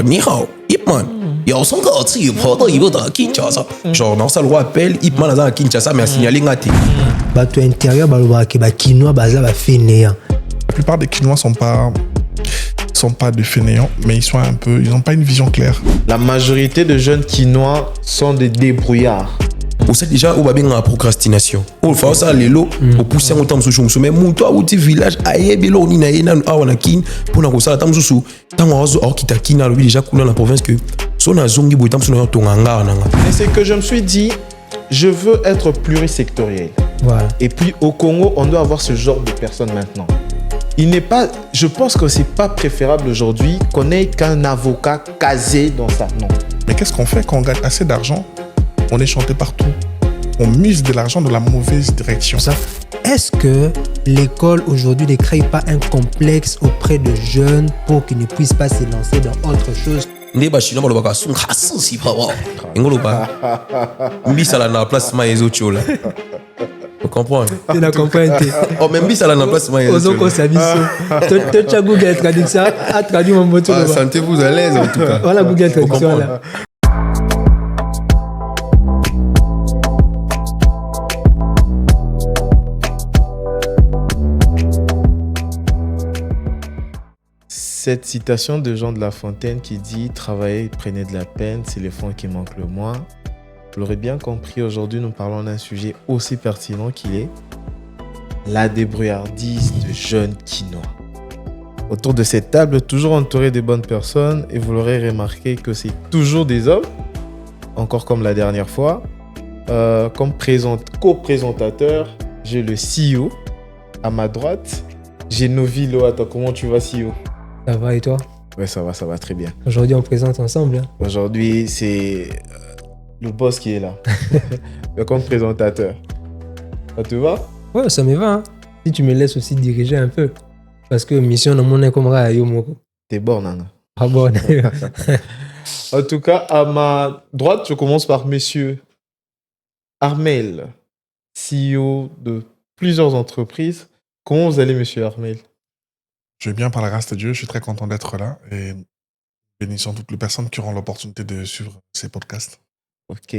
你好 Ip Man 有son个自己跑到一步的 Kinshasa genre dans ça le rappelle Ip Man à Kinshasa mais a signalé ngati bato intérieur balobaki ba Kinois baza ba fainéants. La plupart des Kinois sont pas des fainéants, mais ils n'ont pas une vision claire. La majorité de jeunes Kinois sont des débrouillards. Vous savez déjà où va bien la procrastination. Au fait ça les lots au pousser en temps sous chou mais mon toi ou ti village aye belo ni na yena awana kin pour na ko sala tam sous tant ozo or kita kina lo déjà coulé dans la province que son na zongi bo tam sous na tonganga nanga. Mais c'est que je me suis dit je veux être plurisectoriel. Voilà. Et puis au Congo, on doit avoir ce genre de personnes maintenant. Je pense que c'est pas préférable aujourd'hui qu'on ait qu'un avocat casé dans ça. Non. Mais qu'est-ce qu'on fait quand on gagne assez d'argent? On est chanté partout. On mise de l'argent dans la mauvaise direction. Ça, est-ce que l'école aujourd'hui ne crée pas un complexe auprès de jeunes pour qu'ils ne puissent pas se lancer dans autre chose? Ne ba chino balo baka sun hasu si pa wa ngolo ba mbisala na place ma ezo chola. Tu comprends? Tu n'as compris. Oh même mbisala na place ma ezo. Ozo ko sabiso. Tu as Google traduction a traduit mon mot. Sentez-vous à l'aise en tout cas. Voilà Google traduction là. Cette citation de Jean de La Fontaine qui dit « Travaillez, prenez de la peine, c'est les fonds qui manquent le moins ». Vous l'aurez bien compris, aujourd'hui nous parlons d'un sujet aussi pertinent qui est la débrouillardise de jeunes Kinois. Autour de cette table, toujours entouré de bonnes personnes, et vous l'aurez remarqué que c'est toujours des hommes, encore comme la dernière fois. Comme co-présentateur, j'ai le CEO à ma droite. J'ai Novi Loata. Comment tu vas, CEO? Ça va et toi? Ouais, ça va très bien. Aujourd'hui, on présente ensemble. Hein. Aujourd'hui, c'est le boss qui est là, le compte présentateur. Ça te va? Ouais, ça me va. Hein. Si tu me laisses aussi diriger un peu. Parce que mission, on est comme ça. T'es bon, hein? Ah bon. En tout cas, à ma droite, je commence par monsieur Armel, CEO de plusieurs entreprises. Comment vous allez, monsieur Armel? Je vais bien par la grâce de Dieu, je suis très content d'être là et bénissons toutes les personnes qui auront l'opportunité de suivre ces podcasts. Ok,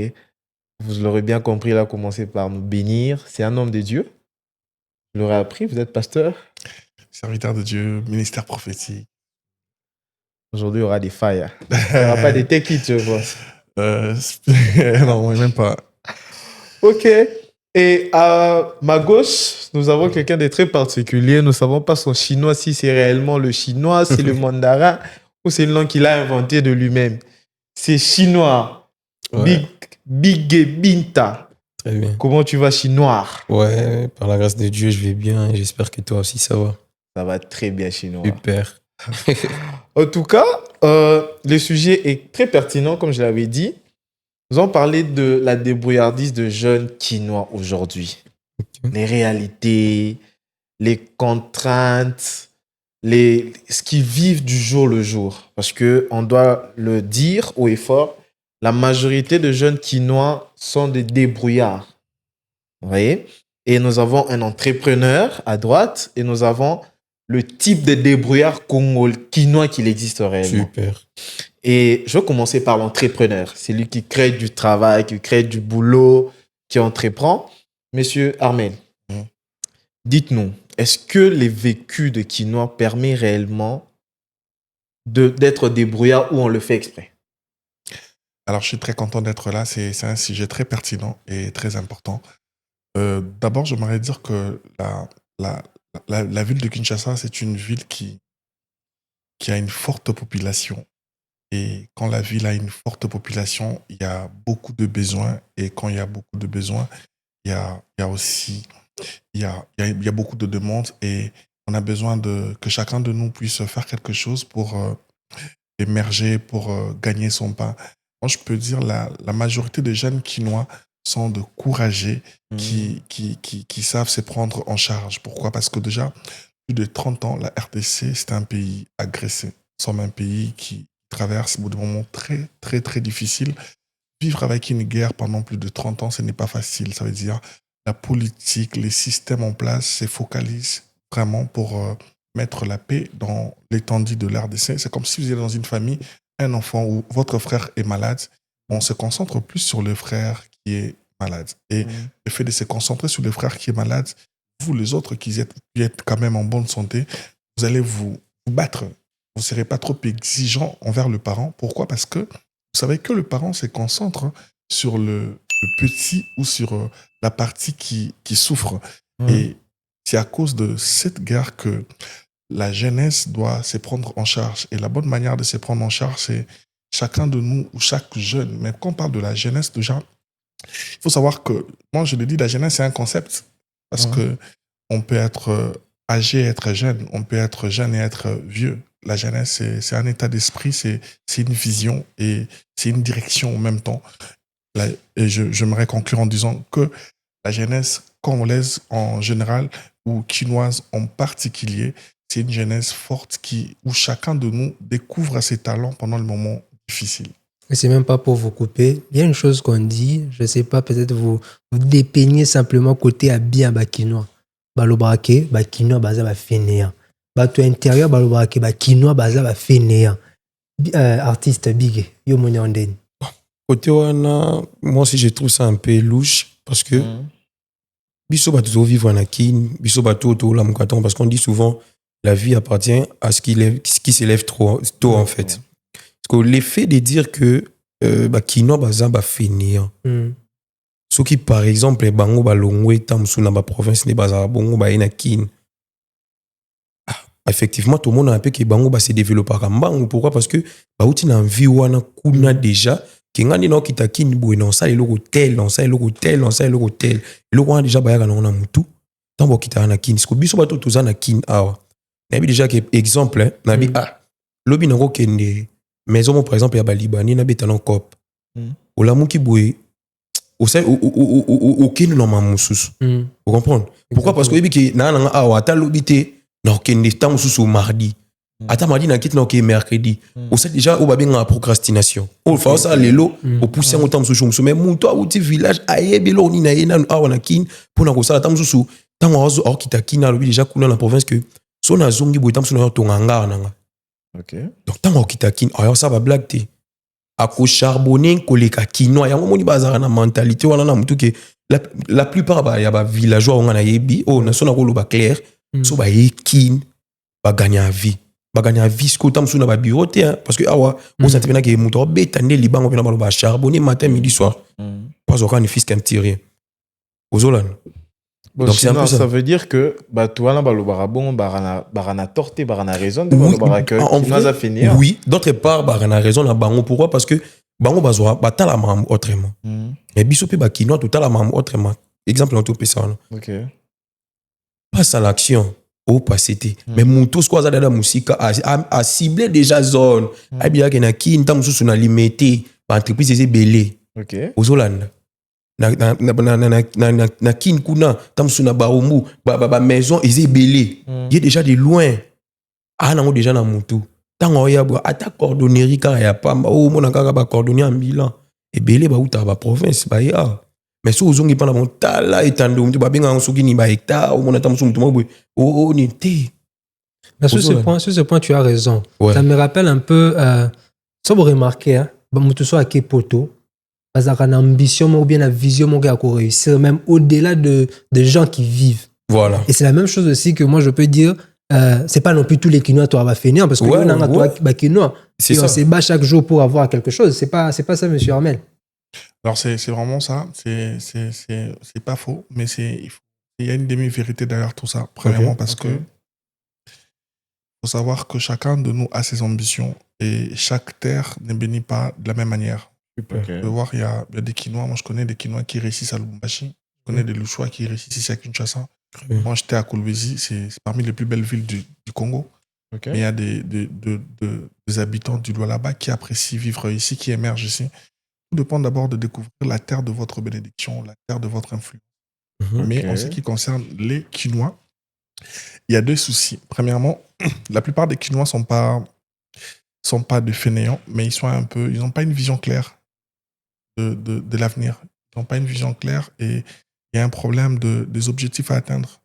vous l'aurez bien compris, il a commencé par nous bénir. C'est un homme de Dieu. Vous l'aurez appris, vous êtes pasteur. Serviteur de Dieu, ministère prophétique. Aujourd'hui, il y aura des failles. Il n'y aura pas des tech hits, je vois. Non, même pas. Ok. Et à ma gauche, nous avons quelqu'un de très particulier. Nous ne savons pas son chinois, si c'est réellement le chinois, c'est le mandarin ou c'est une langue qu'il a inventée de lui-même. C'est chinois. Ouais. Big Binta. Très bien. Comment tu vas, chinois? Ouais, par la grâce de Dieu, je vais bien. J'espère que toi aussi, ça va. Ça va très bien, chinois. Super. En tout cas, le sujet est très pertinent, comme je l'avais dit. Nous allons parler de la débrouillardise de jeunes Kinois aujourd'hui. Okay. Les réalités, les contraintes, ce qu'ils vivent du jour le jour. Parce qu'on doit le dire haut et fort, la majorité de jeunes Kinois sont des débrouillards. Vous voyez? Et nous avons un entrepreneur à droite et nous avons le type de débrouillard Kinois qu'il existe réellement. Super. Et je vais commencer par l'entrepreneur. C'est lui qui crée du travail, qui crée du boulot, qui entreprend. Monsieur Armel, dites-nous, est-ce que les vécus de Kinois permettent réellement d'être débrouillard ou on le fait exprès? Alors, je suis très content d'être là. C'est un sujet très pertinent et très important. D'abord, j'aimerais dire que la ville de Kinshasa, c'est une ville qui a une forte population. Et quand la ville a une forte population, il y a beaucoup de besoins. Et quand il y a beaucoup de besoins, il y a aussi beaucoup de demandes. Et on a besoin que chacun de nous puisse faire quelque chose pour émerger, pour gagner son pain. Moi, je peux dire la majorité des jeunes Kinois sont de courageux qui savent se prendre en charge. Pourquoi? Parce que déjà, plus de 30 ans, la RDC, c'est un pays agressé. Nous sommes un pays qui traverse des moments très, très, très difficiles. Vivre avec une guerre pendant plus de 30 ans, ce n'est pas facile. Ça veut dire la politique, les systèmes en place se focalisent vraiment pour mettre la paix dans l'étendue de l'RDC. C'est comme si vous étiez dans une famille, un enfant ou votre frère est malade, on se concentre plus sur le frère qui est malade. Et le fait de se concentrer sur le frère qui est malade, vous, les autres qui êtes quand même en bonne santé, vous allez vous battre. Vous ne serez pas trop exigeant envers le parent. Pourquoi? Parce que vous savez que le parent se concentre sur le petit ou sur la partie qui souffre. Et c'est à cause de cette guerre que la jeunesse doit se prendre en charge. Et la bonne manière de se prendre en charge, c'est chacun de nous ou chaque jeune. Mais quand on parle de la jeunesse, déjà, il faut savoir que, moi je le dis, la jeunesse, c'est un concept. Parce que on peut être âgé et être jeune. On peut être jeune et être vieux. La jeunesse, c'est un état d'esprit, c'est une vision et c'est une direction en même temps. Et j'aimerais conclure en disant que la jeunesse congolaise en général ou quinoise en particulier, c'est une jeunesse forte où chacun de nous découvre ses talents pendant le moment difficile. Et c'est même pas pour vous couper. Il y a une chose qu'on dit, je sais pas, peut-être vous dépeignez simplement côté à bien bakinois. Balobrake, bakinois, baza ba fainéant. Bato intérieur, balobrake, bakinois, baza ba fainéant. Artiste big, yo moni anden. Côté wana, moi aussi je trouve ça un peu louche parce que biso bato vivre en akin, biso bato to la mkaton, parce qu'on dit souvent la vie appartient à ce qui s'élève trop tôt en fait. Parce que l'effet de dire que kino baza ba fainéant. Ce qui par exemple bango balongwe tamsu na ba province ne baza bongo ba ina kin. Effectivement tout le monde a un peu que bango ba se développer comme bango. Pourquoi? Parce que ba uti na envie wana kuna déjà kengani na kita kin boue non ça eloko tel non ça eloko tel non ça eloko tel eloko wana déjà bayaka na mutu tambo kita na kin sko biso bato toza na kin awa na bi déjà que exemple na bi lobi na ko kende maison par exemple ya ba libanais na beta non cop olamu ki boue au kende no mamususu vous comprenez pourquoi? Parce que bi na awa ta lobi te na kende tamususu mardi. Attends, mardi, na quitte na mercredi. On sait déjà où va bien la procrastination. On fait ça lelo, on pousse un autant sous mais mon toi ou ti village aye belo ni na yena na kin pour na ko sala tam sous tant ozo or kita kina lobi déjà kuna na province que so na zongi bo tam sous na to nganga nanga. OK. Donc tant kita kin ayo ça va blague te. Ako charbonner koleka kino yango moni bazara na mentalité wana na mutu ke la plupart ba ya ba villageois on na yebi na so na ko lo ba clair so ba kin ba gagner à vie. Baganya visco tam sous na ba bureau parce que awa on s'entend bien que muto beta ne libango pena ba charbonner matin midi soir pas aucun fils qu'un petit rien ozolan. Donc sinon, ça veut dire que toi là balobara bon barana torté barana raison de balobara que qui va finir. Oui, d'autre part barana raison na bango pourquoi? Parce que bango bazwa batala mam autrement. Mais biso pe ba kino tout la mam autrement. Exemple on tout peut ça. OK. Passe à l'action. Au passé mais muto squaza da la musique a ciblé déjà zone a bien que na kin tam sous na limité ba entreprise c'est belé. OK. Ozolanda na kin kuna tam sous na baomu ba maison est belé il est déjà de loin nango déjà na mutu tango ya bo ata cordonnerie car ya pas mona kaka ba cordonnier en bilan et belé ba uta ba province ba ya. Mais si vous avez pas mon tala étendue, vous avez bien un ni ba hectare, ou mon atam sou mutumo ni té. Mais sur ce point, tu as raison. Ouais. Ça me rappelle un peu, ça vous remarquez, hein, mutu so ake poto, parce qu'on a ambition ou bien la vision mon gars pour réussir, même au-delà de gens qui vivent. Voilà. Et c'est la même chose aussi que moi je peux dire. C'est pas non plus tous les quinois toi va finir parce que on a toi quinois. Et on se bat chaque jour pour avoir quelque chose. C'est pas ça, monsieur Armel. Alors, c'est vraiment ça. C'est pas faux, mais il y a une demi-vérité derrière tout ça. Premièrement, parce que faut savoir que chacun de nous a ses ambitions et chaque terre ne bénit pas de la même manière. Super. Tu peux voir, il y a des Quinois. Moi, je connais des Quinois qui réussissent à Lubumbashi. Je connais des Louchois qui réussissent ici à Kinshasa. Moi, j'étais à Kolwezi. C'est parmi les plus belles villes du Congo. Mais il y a des habitants du Lualaba qui apprécient vivre ici, qui émergent ici. Tout dépend d'abord de découvrir la terre de votre bénédiction, la terre de votre influence. Mais en ce qui concerne les Quinois, il y a deux soucis. Premièrement, la plupart des Quinois sont pas des fainéants, mais ils n'ont pas une vision claire de l'avenir. Ils n'ont pas une vision claire et il y a un problème des objectifs à atteindre.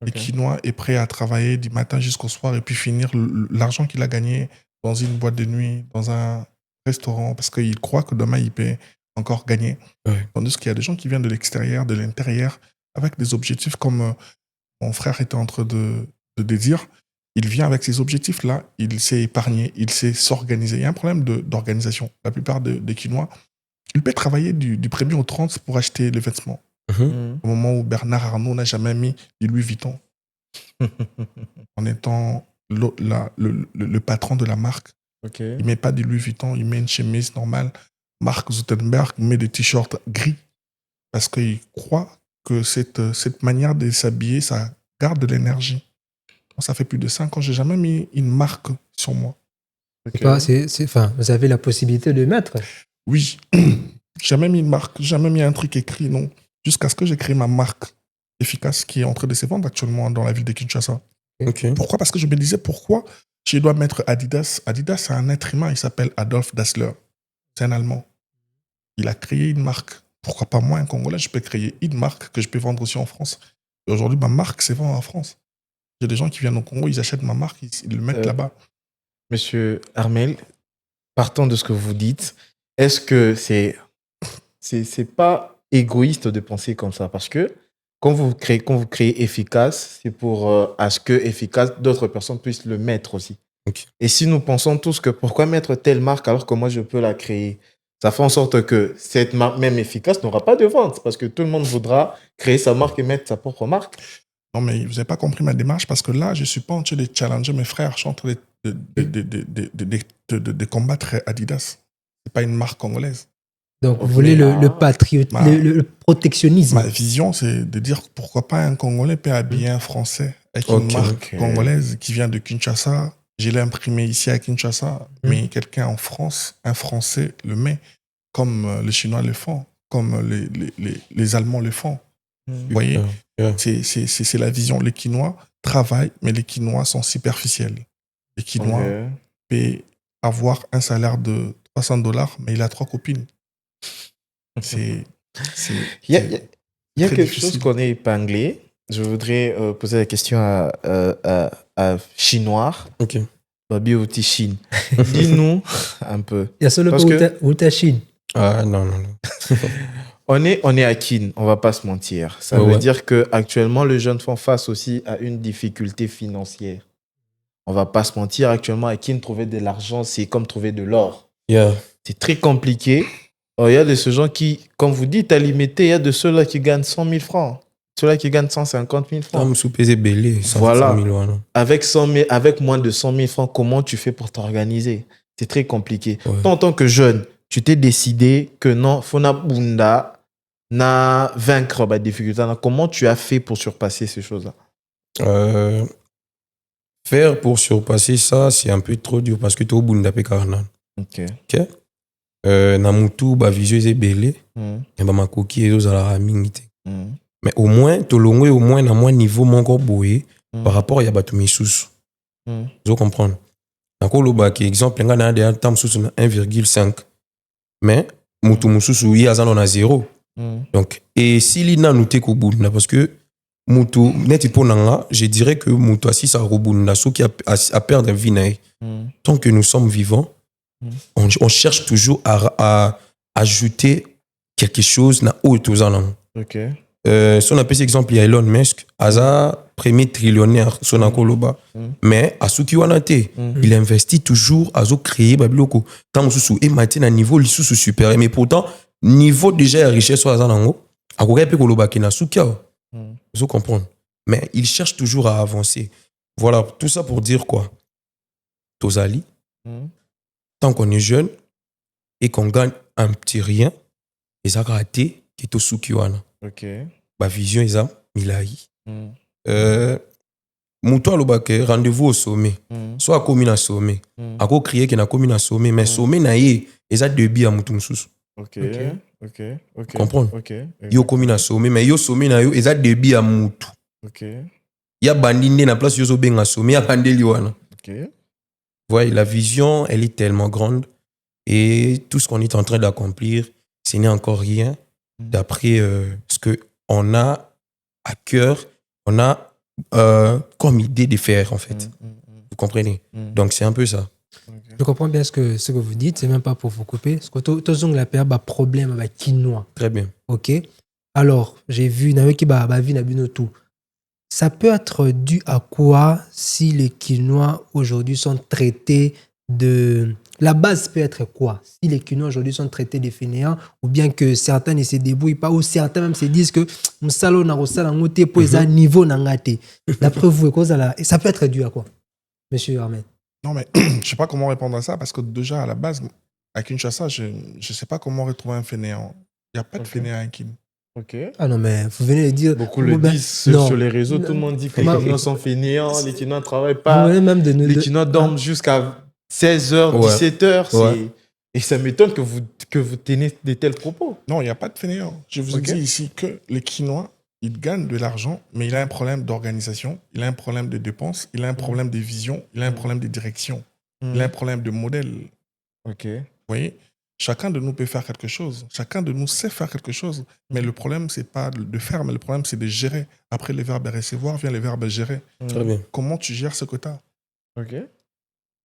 Le Quinois est prêt à travailler du matin jusqu'au soir et puis finir l'argent qu'il a gagné dans une boîte de nuit, dans un restaurant, parce qu'il croit que demain, il peut encore gagner. Ouais. Tandis qu'il y a des gens qui viennent de l'extérieur, de l'intérieur, avec des objectifs comme mon frère était en train de dire. Il vient avec ces objectifs-là, il sait épargner, il sait s'organiser. Il y a un problème d'organisation. La plupart des Quinois, ils peuvent travailler du 1er au 30 pour acheter les vêtements. Mhm. Au moment où Bernard Arnault n'a jamais mis du Louis Vuitton, en étant le patron de la marque, Ok. il ne met pas du Louis Vuitton, il met une chemise normale. Mark Zuckerberg met des t-shirts gris parce qu'il croit que cette manière de s'habiller, ça garde de l'énergie. Moi, ça fait plus de 5 ans, je n'ai jamais mis une marque sur moi. Ok. Enfin, vous avez la possibilité de mettre. Oui, jamais mis une marque, jamais mis un truc écrit, non. Jusqu'à ce que j'ai créé ma marque efficace qui est en train de se vendre actuellement dans la ville de Kinshasa. Ok. Pourquoi? Parce que je me disais, pourquoi je dois mettre Adidas? Adidas, c'est un être humain, il s'appelle Adolf Dassler. C'est un Allemand. Il a créé une marque. Pourquoi pas moi, un Congolais, je peux créer une marque que je peux vendre aussi en France. Et aujourd'hui, ma marque se vend en France. Il y a des gens qui viennent au Congo, ils achètent ma marque, ils le mettent là-bas. Monsieur Armel, partant de ce que vous dites, est-ce que c'est pas égoïste de penser comme ça? Parce que quand vous créez efficace, c'est pour à ce que efficace, d'autres personnes puissent le mettre aussi. Ok. Et si nous pensons tous que pourquoi mettre telle marque alors que moi je peux la créer, ça fait en sorte que cette marque même efficace n'aura pas de vente parce que tout le monde voudra créer sa marque et mettre sa propre marque. Non, mais vous n'avez pas compris ma démarche parce que là, je ne suis pas en train de challenger mes frères, je suis en train de combattre Adidas. Ce n'est pas une marque congolaise. Donc, Ok. vous voulez le patriotisme, Ma- le protectionnisme. Ma vision, c'est de dire pourquoi pas un Congolais peut habiller un Français avec Ok, une marque ok. congolaise qui vient de Kinshasa. Je l'ai imprimé ici à Kinshasa, mais quelqu'un en France, un Français, le met comme les Chinois le font, comme les Allemands le font. Vous voyez, Yeah. c'est la vision. Les Quinois travaillent, mais les Quinois sont superficiels. Les Quinois Ok. peuvent avoir un salaire de $300, mais il a 3 copines. C'est Il y a très quelque difficile. chose qu'on est épinglé. Je voudrais poser la question à Chinois, Ok. Babi Oti Chine. Dis-nous un peu. Il y a seulement Parce que- où ta Chine. Ah, non, non, non. On est à Kin, on va pas se mentir. Ça Ouais, veut ouais. dire que actuellement les jeunes font face aussi à une difficulté financière. On va pas se mentir, actuellement à Kin, trouver de l'argent, c'est comme trouver de l'or. Yeah. C'est très compliqué. Il y a de ces gens qui, comme vous dites, à limiter, il y a de ceux-là qui gagnent 100 000 francs, ceux-là qui gagnent 150 000 francs. Tam sous-pesé belé, 100 Voilà. 000 voilà. Avec moins de 100 000 francs, comment tu fais pour t'organiser? C'est très compliqué. Ouais. Toi, en tant que jeune, tu t'es décidé que non, Fona Bunda na vaincre la difficulté. Comment tu as fait pour surpasser ces choses-là? Faire pour surpasser ça, c'est un peu trop dur parce que tu es au bout de Karnan. Ok. Ok? Na mutu, ba vision est belé, Mhm. et ba makoki et aux ala mingite. Mhm. Mais au moins, tu l'as au moins, na moins niveau mon corps boé Mhm. par rapport à Yabatou Missous. Mhm. Vous comprenez? D'accord, le bac, exemple, il y a des temps sous 1,5. Mais, mutu mususu, il y a à 0. Mhm. Donc, et si l'ina nous t'es qu'au bout, parce que mutu, net pour nanga, je dirais que mutu assis à rebounda, ceux qui a perdre vie naï. Mhm. Tant que nous sommes vivants, on cherche toujours à ajouter quelque chose na autre aux alentours. Ok. Si on appelle cet exemple, il y a Elon Musk, Aza, premier trillionnaire, son akoloba. Mais à ce qui en a été, il investit toujours à créer Babiloko. Tant que et maintenant, à niveau, il sous super. Mais pourtant, niveau déjà de richesse, soit Azanango, à quoi peut koloba qui n'a soukia. Vous comprenez? Mais il cherche toujours à avancer. Voilà, tout ça pour dire quoi? Tozali, tant qu'on est jeune et qu'on gagne un petit rien, et ça a raté, qui est au soukiwana. Ok. Ma vision est ça, Milaï. Mouton le rendez-vous au sommet. Soit à commune à sommet. À quoi crier qu'il y a commune à sommet, mais sommet na yé, et ça débit à mouton sous. Ok. Ok. Ok. Comprendre? Ok. Yo commune à sommet, mais yo sommet na yo, et ça débit à mouton. Ok. Il y a bandine na place yo so ben à sommet, il y a bandeli wana. Ok. Voyez, la vision, elle est tellement grande et tout ce qu'on est en train d'accomplir, ce n'est encore rien d'après ce qu'on a à cœur, on a comme idée de faire en fait. Vous comprenez? Donc c'est un peu ça. Je comprends bien ce que vous dites, c'est même pas pour vous couper. Parce que tout la période a problème avec quinoa. Très bien. Ok. Alors, j'ai vu, tout. Ça peut être dû à quoi si les quinoa aujourd'hui sont traités de... La base peut être quoi? Si les quinoa aujourd'hui sont traités de fainéants, ou bien que certains ne se débrouillent pas, ou certains même se disent que Msalo na rosala ngote po eza niveau na ngate. D'après vous, ça peut être dû à quoi, Monsieur Ahmed? Non, mais je sais pas comment répondre à ça parce que déjà, à la base, à Kinshasa, je sais pas comment retrouver un fainéant. Il n'y a pas de fainéant à Kin. Ok. Ah non, mais vous venez de dire... Beaucoup le disent sur les réseaux, tout le monde dit que les Quinois sont fainéants, les Quinois ne travaillent pas, même de les Quinois dorment jusqu'à 16h, 17h. Et ça m'étonne que vous tenez de tels propos. Non, il n'y a pas de fainéant. Je vous ai dit ici que les Quinois, ils gagnent de l'argent, mais il a un problème d'organisation, il a un problème de dépenses, il a un problème de vision, il a un problème de direction, il a un problème de modèle. Ok. Vous voyez, chacun de nous peut faire quelque chose, chacun de nous sait faire quelque chose, mais le problème, c'est pas de faire, mais le problème, c'est de gérer. Après le verbe recevoir vient le verbe gérer. Très bien. Comment tu gères ce que tu as? Ok.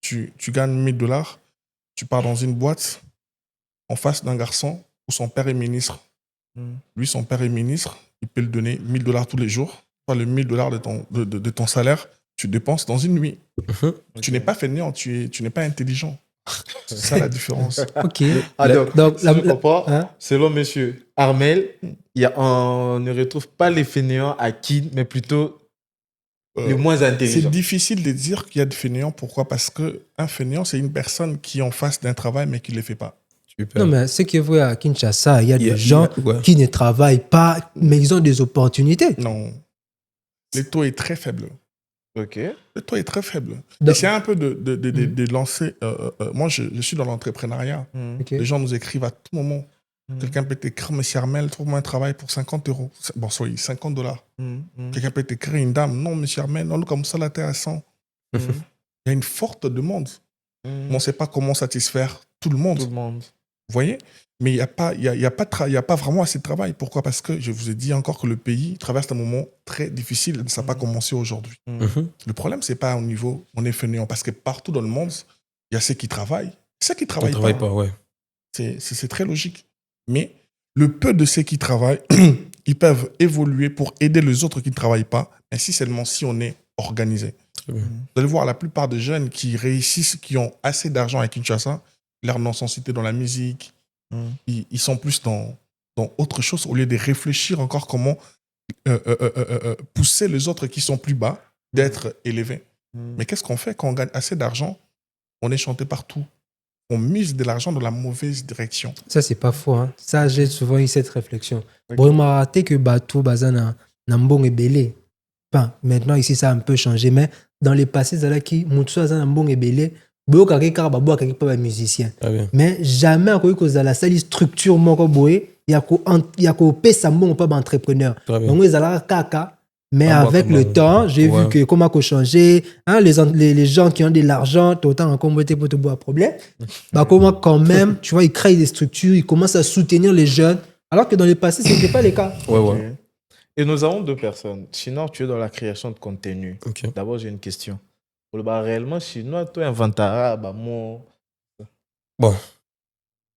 Tu gagnes $1000, tu pars dans une boîte en face d'un garçon où son père est ministre. Lui, son père est ministre, il peut le donner $1000 tous les jours. Pas le $1000 de ton salaire, tu dépenses dans une nuit. Tu n'es pas fainéant, tu n'es pas intelligent. C'est ça la différence. Ok. Donc, si je comprends, selon monsieur Armel, on ne retrouve pas les fainéants à Kin, mais plutôt les moins intelligents. C'est difficile de dire qu'il y a des fainéants. Pourquoi? Parce qu'un fainéant, c'est une personne qui est en face d'un travail, mais qui ne le fait pas. Non, mais ce qui est vrai à Kinshasa, il y a des gens qui ne travaillent pas, mais ils ont des opportunités. Non. Le taux est très faible. Ok. Le taux est très faible. Donc, Essayez un peu de lancer... moi, je suis dans l'entrepreneuriat. Okay. Les gens nous écrivent à tout moment. Quelqu'un peut t'écrire, monsieur Armel, trouve-moi un travail pour €50. Bon, sorry, $50. Quelqu'un peut t'écrire, une dame, non, monsieur Armel, non, comme ça, la terre à 100. Il y a une forte demande. Mais on ne sait pas comment satisfaire tout le monde. Tout le monde. Vous voyez? Mais il n'y a pas vraiment assez de travail. Pourquoi? Parce que je vous ai dit encore que le pays traverse un moment très difficile. Ça n'a pas commencé aujourd'hui. Le problème, ce n'est pas au niveau on est fainéant. Parce que partout dans le monde, il y a ceux qui travaillent. Ceux qui ne travaillent pas. Ouais. C'est très logique. Mais le peu de ceux qui travaillent, ils peuvent évoluer pour aider les autres qui ne travaillent pas. Mais si seulement si on est organisé. Vous allez voir, la plupart des jeunes qui réussissent, qui ont assez d'argent à Kinshasa, leur nom sont cités dans la musique. Ils sont plus dans autre chose au lieu de réfléchir encore comment pousser les autres qui sont plus bas d'être élevés. Mais qu'est-ce qu'on fait quand on gagne assez d'argent? On est chanté partout. On mise de l'argent dans la mauvaise direction. Ça, c'est pas faux. Hein. Ça, j'ai souvent eu cette réflexion. Bon, il m'a raté que Batou, Bazana, Nambong est belé. Enfin, maintenant, ici, ça a un peu changé. Mais dans les passés, Zalaki, Moutsu, Nambong est belé. Beaucoup de pas musicien. Mais jamais à cause de la salle structure moko boy, il y a ko pesa mon pas entrepreneur. Donc ils allaient kaka. Mais avec le temps, j'ai vu que comment qu'on changer, hein, les gens qui ont de l'argent, autant en communauté pour te boire problème. Bah comment quand même, tu vois, ils créent des structures, ils commencent à soutenir les jeunes, alors que dans le passé, ce n'était pas le cas. Ouais. Et nous avons deux personnes. Sinon, tu es dans la création de contenu. D'abord, j'ai une question. Réellement, chinois, toi, inventara, bon,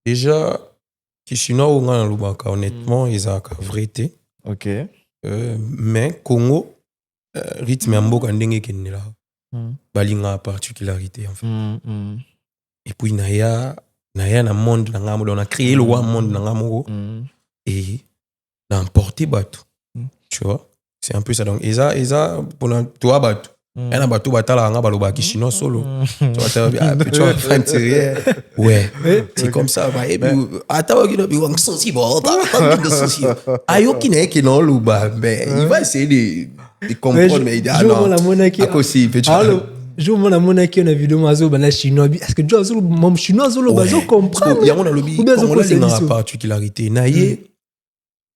déjà, les Chinois, honnêtement, ils ont la vérité. Ok. Mais Congo, rythme est un peu ndenge kende là. Balinga particularité en fait. Et puis naya na monde na ngamo, on a créé le monde na ngamo et na emporté bateau. Tu vois, c'est un peu ça. Donc Eza pour toi bateau. Il y a un bateau batala nga baloba ki chinois solo. Tu vois frontière. Ouais, c'est comme ça. Et puis atawa ki no bi wang sosi bo, de sosi. Ayo ki ne ke non luba, mais il va essayer de comprendre mais il dit ah non. À cause si petit. Je vous montre mon qui on a vidéo mazo bana chinois. Est-ce que tu as mon chinois solo bazo comprendre? Il y a mon lobby. On a une particularité. Naie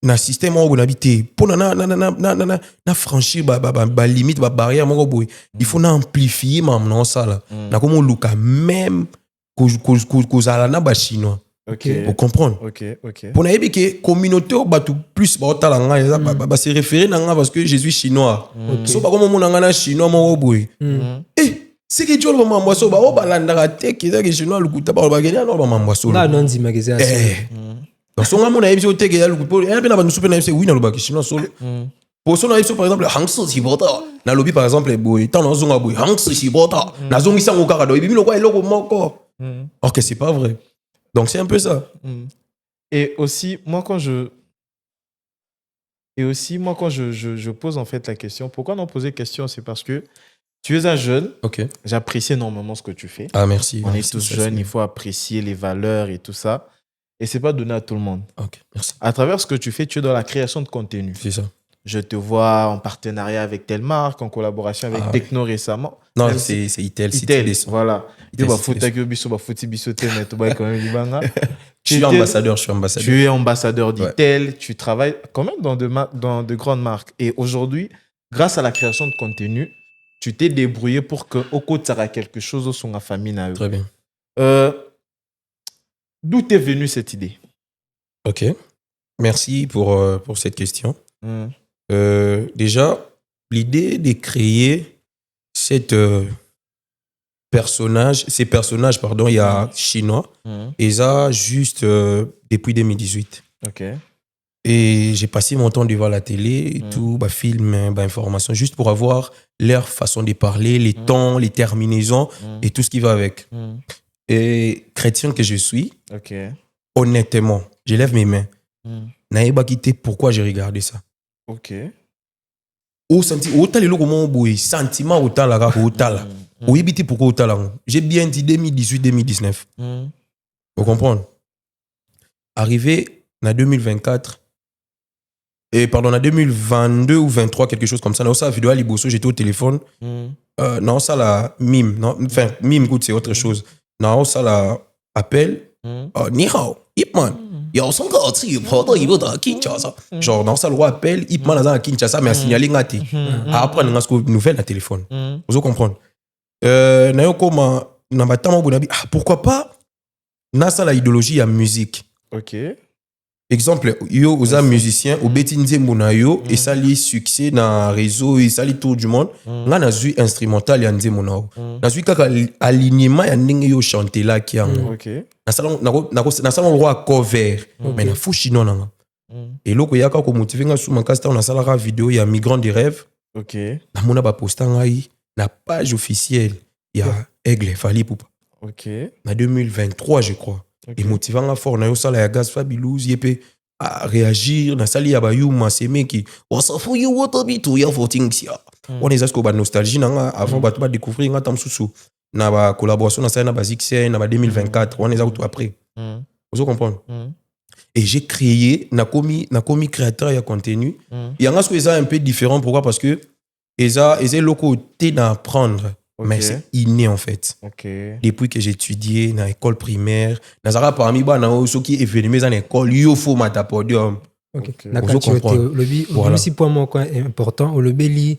na système on habité pour na franchir ba limite ba barrière mon boy il faut na amplifier non ça là na comme on luka même cause à la ba chinois. Vous comprenez? Pour na que communauté au batu plus ba talanga ba se référer nanga parce que je suis chinois so ba comme mon nanga na chinois mon boy C'est que tu as le mambo so, bah, oh, bah, l'andara te, qui est que chez nous, le coup, t'as pas le bagage, non, bah, mambo so. Là, non, dis magasin. Donc, son amour, n'a pas été que le coup, il y a bien avant nous souper, c'est oui, dans le bagage, sinon, solo. Pour son avis, par exemple, Hanks, si bota. Na lobby, par exemple, boy, tant dans son aboy, Hanks, si bota. Na zone, ils sont au carado, et puis, le quoi, il est au manco. Or que c'est pas vrai. Donc, c'est un peu ça. Et aussi, moi, quand je pose en fait la question, pourquoi non poser question, c'est parce que tu es un jeune. Ok. J'apprécie énormément ce que tu fais. Ah, merci. On merci, est tous ça, jeunes, c'est- il faut apprécier les valeurs et tout ça. Et c'est pas donné à tout le monde. Ok, merci. À travers ce que tu fais, tu es dans la création de contenu. C'est ça. Je te vois en partenariat avec telle marque, en collaboration avec Ah, Techno récemment. Non, Même c'est Itel. Itel, voilà. Itel, Yo, bah, c'est faut Itel. ta gueule, biso, bah, faut ti biso te, mais tu vois, quand même, libanga. Je suis ambassadeur, je suis ambassadeur. Tu es ambassadeur d'Itel, tu travailles quand même dans de grandes marques. Et aujourd'hui, grâce à la création de contenu, tu t'es débrouillé pour que au côté ça quelque chose au son famille na eux. Très bien. D'où t'es venue cette idée? Ok. Merci pour cette question. Déjà, l'idée de créer ces personnages, il y a chinois, et ça juste depuis 2018. Ok. Et j'ai passé mon temps devant la télé, et tout, bah, film, bah, information, juste pour avoir leur façon de parler, les temps, les terminaisons et tout ce qui va avec. Et chrétien que je suis, Ok. honnêtement, je lève mes mains. N'ayez pas quitté pourquoi j'ai regardé ça. Ok. Autant les locaux boy sentiment autant la gare autant là. Oui biti pourquoi autant là. J'ai bien dit 2018-2019. Vous comprenez? Arrivé en 2024 et pardon en 2022 ou 23 quelque chose comme ça. Dans ça vidéo à Liboso, j'étais au téléphone. Non ça la mime, non enfin mime écoute c'est autre chose. Non ça la appel. Ni hao, Ipman. Yo son gars tu pendant il va Kinshasa. Genre dans ça le roi appelle Ipman à Kinshasa mais a signalé ngati. Après on a ce nouvelle à téléphone. Vous comprenez? Na yo koma na batama bonabi pourquoi pas na ça la idéologie ya musique. Ok. Exemple, yo aux musiciens, au betinze monayo et ça li succès dans réseau et ça li tour du monde. Nga na zui instrumental ya nze monao. Na zui kaka alignement ya ndenge yo chanter là qui yango. Ok. Na salon roi cover mais na fou chinois nanga. Et loko yaka ko motiver nga sous makasta on a salaka vidéo ya migrant des rêves. Ok. Na mona ba posta ngai na page officielle ya Aigle Fali Poupa. Ok. En 2023 je crois. Et motivant fort na yo sala ya Gaz Fabilouz yepé à réagir na sali ya bayou maseme qui on s'en fout yo otobitu ya voting sia. On est asko ba nostalgie nanga avant ba to ba découvrir nga tam susu na ba collaboration na ça na ba XC na ba 2024 on est auto après. Vous comprenez? Et j'ai créé na komi créateur ya contenu. Et en ce que ça un peu différent pourquoi parce que eza loko té d'apprendre. Mais c'est inné en fait. Depuis que j'ai étudié dans l'école primaire, nazara parmi ba na ceux qui événements dans l'école, yo faut mata podium. OK. Na le si point moi important, au lobby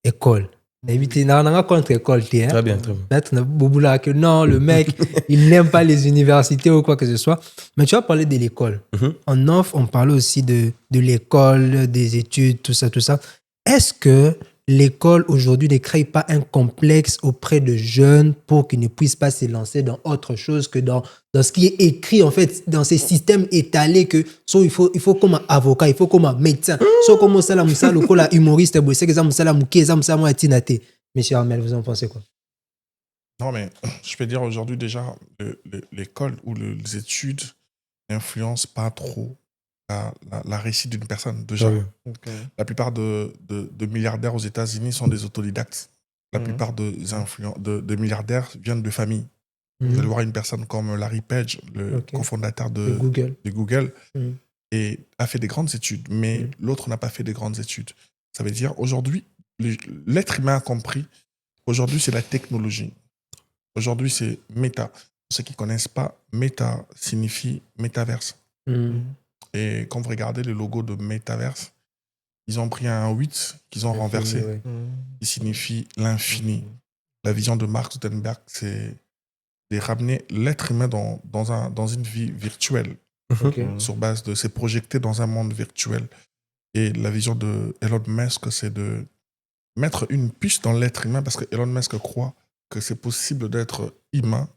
école. Éviter n'a contre école Très bien, très bien. Peut-être na boboula que non, le mec, il n'aime pas les universités ou quoi que ce soit. Mais tu as parlé de l'école. En off, on parlait aussi de l'école, des études, tout ça, tout ça. Est-ce que l'école aujourd'hui ne crée pas un complexe auprès de jeunes pour qu'ils ne puissent pas se lancer dans autre chose que dans ce qui est écrit en fait dans ces systèmes étalés que il faut comme avocat, il faut comme médecin, comme ça la musala ou la humoriste, c'est que ça musala muké, ça musala tinate. Monsieur Armel, vous en pensez quoi? Non mais je peux dire aujourd'hui déjà l'école ou les études n'influencent pas trop la réussite d'une personne déjà. La plupart de milliardaires aux États-Unis sont des autodidactes. La plupart de milliardaires viennent de familles. Vous allez voir une personne comme Larry Page, le cofondateur de Google et a fait des grandes études, mais l'autre n'a pas fait des grandes études. Ça veut dire aujourd'hui, l'être humain a compris, aujourd'hui c'est la technologie. Aujourd'hui c'est méta. Pour ceux qui ne connaissent pas, méta signifie métaverse. Et quand vous regardez le logo de Metaverse, ils ont pris un 8 qu'ils ont renversé, qui signifie l'infini. La vision de Mark Zuckerberg, c'est de ramener l'être humain dans une vie virtuelle, sur base de se projeter dans un monde virtuel. Et la vision de Elon Musk, c'est de mettre une puce dans l'être humain, parce que Elon Musk croit que c'est possible d'être humain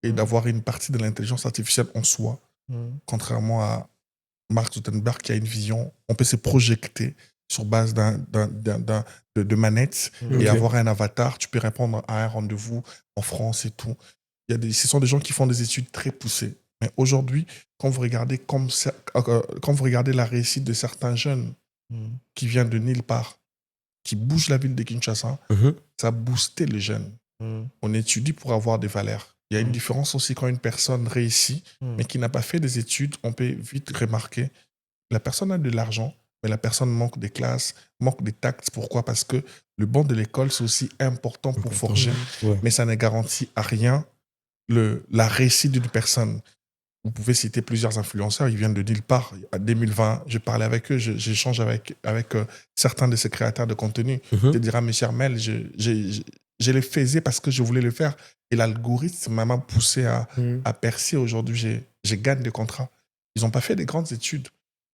et d'avoir une partie de l'intelligence artificielle en soi, contrairement à Mark Zuckerberg qui a une vision. On peut se projeter sur base de manettes et avoir un avatar. Tu peux répondre à un rendez-vous en France et tout. Ce sont des gens qui font des études très poussées. Mais aujourd'hui, quand vous regardez la réussite de certains jeunes qui viennent de nulle part, qui bougent la ville de Kinshasa, ça a boosté les jeunes. On étudie pour avoir des valeurs. Il y a une différence aussi quand une personne réussit, mais qui n'a pas fait des études, on peut vite remarquer la personne a de l'argent, mais la personne manque des classes, manque des tacts. Pourquoi ? Parce que le banc de l'école, c'est aussi important pour forger, mais ça ne garantit à rien la réussite d'une personne. Vous pouvez citer plusieurs influenceurs, ils viennent de nulle part. En 2020, je parlais avec eux, j'échange avec certains de ces créateurs de contenu. Je te dirais, mes chers Mel, je le faisais parce que je voulais le faire. Et l'algorithme m'a poussé à percer. Aujourd'hui, je gagne des contrats. Ils n'ont pas fait des grandes études.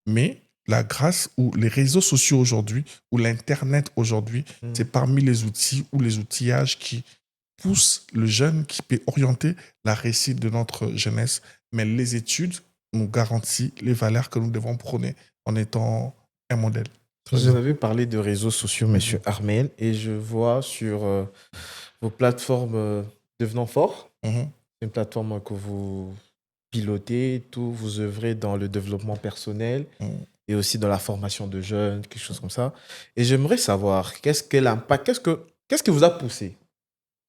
Mais la grâce ou les réseaux sociaux aujourd'hui, ou l'Internet aujourd'hui, c'est parmi les outils ou les outillages qui poussent le jeune, qui peut orienter la réussite de notre jeunesse. Mais les études nous garantissent les valeurs que nous devons prôner en étant un modèle. Vous avez parlé de réseaux sociaux, monsieur Armel, et je vois sur vos plateformes Devenant Fort, c'est une plateforme que vous pilotez, tout, vous œuvrez dans le développement personnel et aussi dans la formation de jeunes, quelque chose comme ça. Et j'aimerais savoir, qu'est-ce que vous a poussé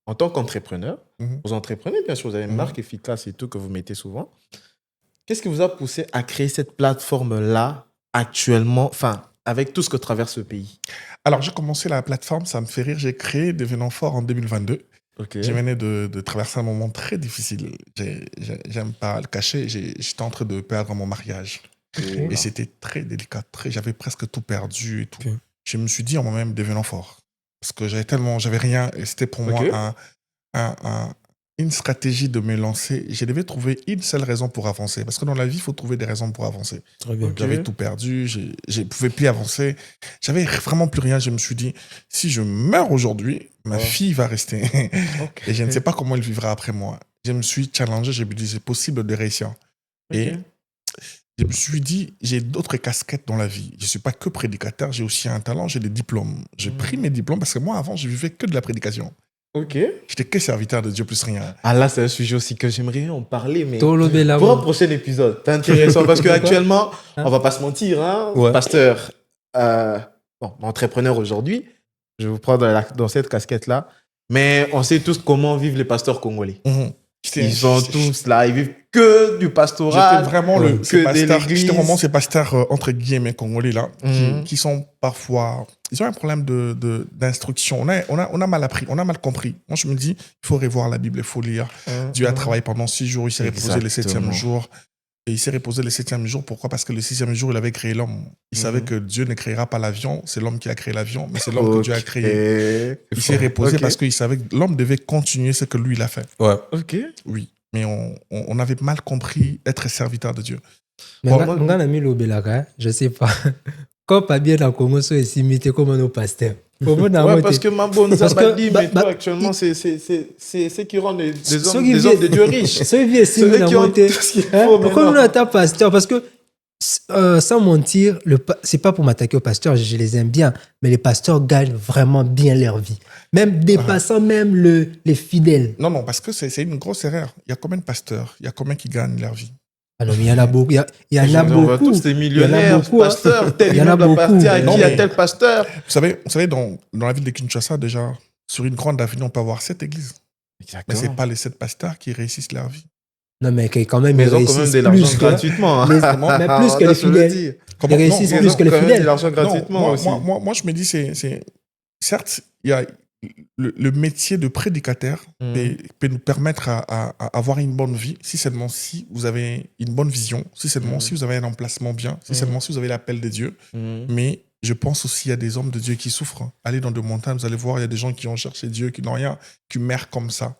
en tant qu'entrepreneur? Vous entreprenez, bien sûr, vous avez une marque efficace et tout que vous mettez souvent. Qu'est-ce qui vous a poussé à créer cette plateforme-là actuellement, enfin, avec tout ce que traverse le pays? Alors, j'ai commencé la plateforme, ça me fait rire, j'ai créé Devenant Fort en 2022. Je venais de traverser un moment très difficile. J'aime pas le cacher, j'étais en train de perdre mon mariage. Et c'était très délicat, j'avais presque tout perdu et tout. Je me suis dit en moi-même, Devenant Fort. Parce que j'avais rien, et c'était pour moi une stratégie de me lancer. Je devais trouver une seule raison pour avancer. Parce que dans la vie, il faut trouver des raisons pour avancer. J'avais tout perdu, je ne pouvais plus avancer. J'avais vraiment plus rien. Je me suis dit, si je meurs aujourd'hui, ma fille va rester. Et je ne sais pas comment elle vivra après moi. Je me suis challengé, je me dit, c'est possible de réussir. Et je me suis dit, j'ai d'autres casquettes dans la vie. Je ne suis pas que prédicateur, j'ai aussi un talent, j'ai des diplômes. J'ai pris mes diplômes parce que moi, avant, je vivais que de la prédication. J'étais que serviteur de Dieu plus rien. Ah là, c'est un sujet aussi que j'aimerais en parler, mais pour un prochain épisode. C'est intéressant parce qu'actuellement, on va pas se mentir, pasteur, entrepreneur aujourd'hui, je vous prends dans cette casquette-là, mais on sait tous comment vivent les pasteurs congolais. Ils sont tous là, ils vivent que du pastoral. J'étais vraiment ces pasteurs entre guillemets congolais là, qui sont parfois, ils ont un problème d'instruction. On a mal appris, on a mal compris. Moi je me dis, il faut revoir la Bible, il faut lire. Dieu a travaillé pendant 6 jours, il s'est reposé le 7e jour. Et il s'est reposé le 7e jour. Pourquoi ? Parce que le 6e jour, il avait créé l'homme. Il savait que Dieu ne créera pas l'avion. C'est l'homme qui a créé l'avion, mais c'est l'homme que Dieu a créé. Il s'est reposé parce qu'il savait que l'homme devait continuer ce que lui, il a fait. Oui. Mais on avait mal compris être serviteur de Dieu. Mais on a mis l'obélaga, je ne sais pas. Quand pas bien dans le Congo, c'est imité comme nos pasteurs. Parce que Mambo nous a pas dit, mais toi, actuellement, c'est ce qui rend des hommes de Dieu riches. Ceux qui ont tout ce qu'il faut. Pourquoi nous n'attendons pas pasteur? Parce que, sans mentir, c'est pas pour m'attaquer aux pasteurs, je les aime bien, mais les pasteurs gagnent vraiment bien leur vie. Même dépassant même les fidèles. Non, parce que c'est une grosse erreur. Il y a combien de pasteurs? Il y a combien qui gagnent leur vie? Ah non, mais il y en a beaucoup. Il y en a beaucoup. On va tous des millionnaires, pasteurs. Tel immeuble appartient à qui? À tel pasteur. Vous savez dans la ville de Kinshasa, déjà, sur une grande avenue, on peut avoir 7 églises. Exactement. Mais ce n'est pas les 7 pasteurs qui réussissent leur vie. Non, mais quand même, ils ont quand même de l'argent gratuitement. Mais plus que les fidèles. Ils réussissent plus que les fidèles. De l'argent gratuitement aussi. Moi, je me dis, certes, il y a le métier de prédicateur peut nous permettre à avoir une bonne vie, si seulement si vous avez une bonne vision, si seulement si vous avez un emplacement bien, si seulement si vous avez l'appel de Dieu. Mais je pense aussi qu'il y a des hommes de Dieu qui souffrent. Allez dans des montagnes, vous allez voir, il y a des gens qui ont cherché Dieu, qui n'ont rien, qui meurent comme ça.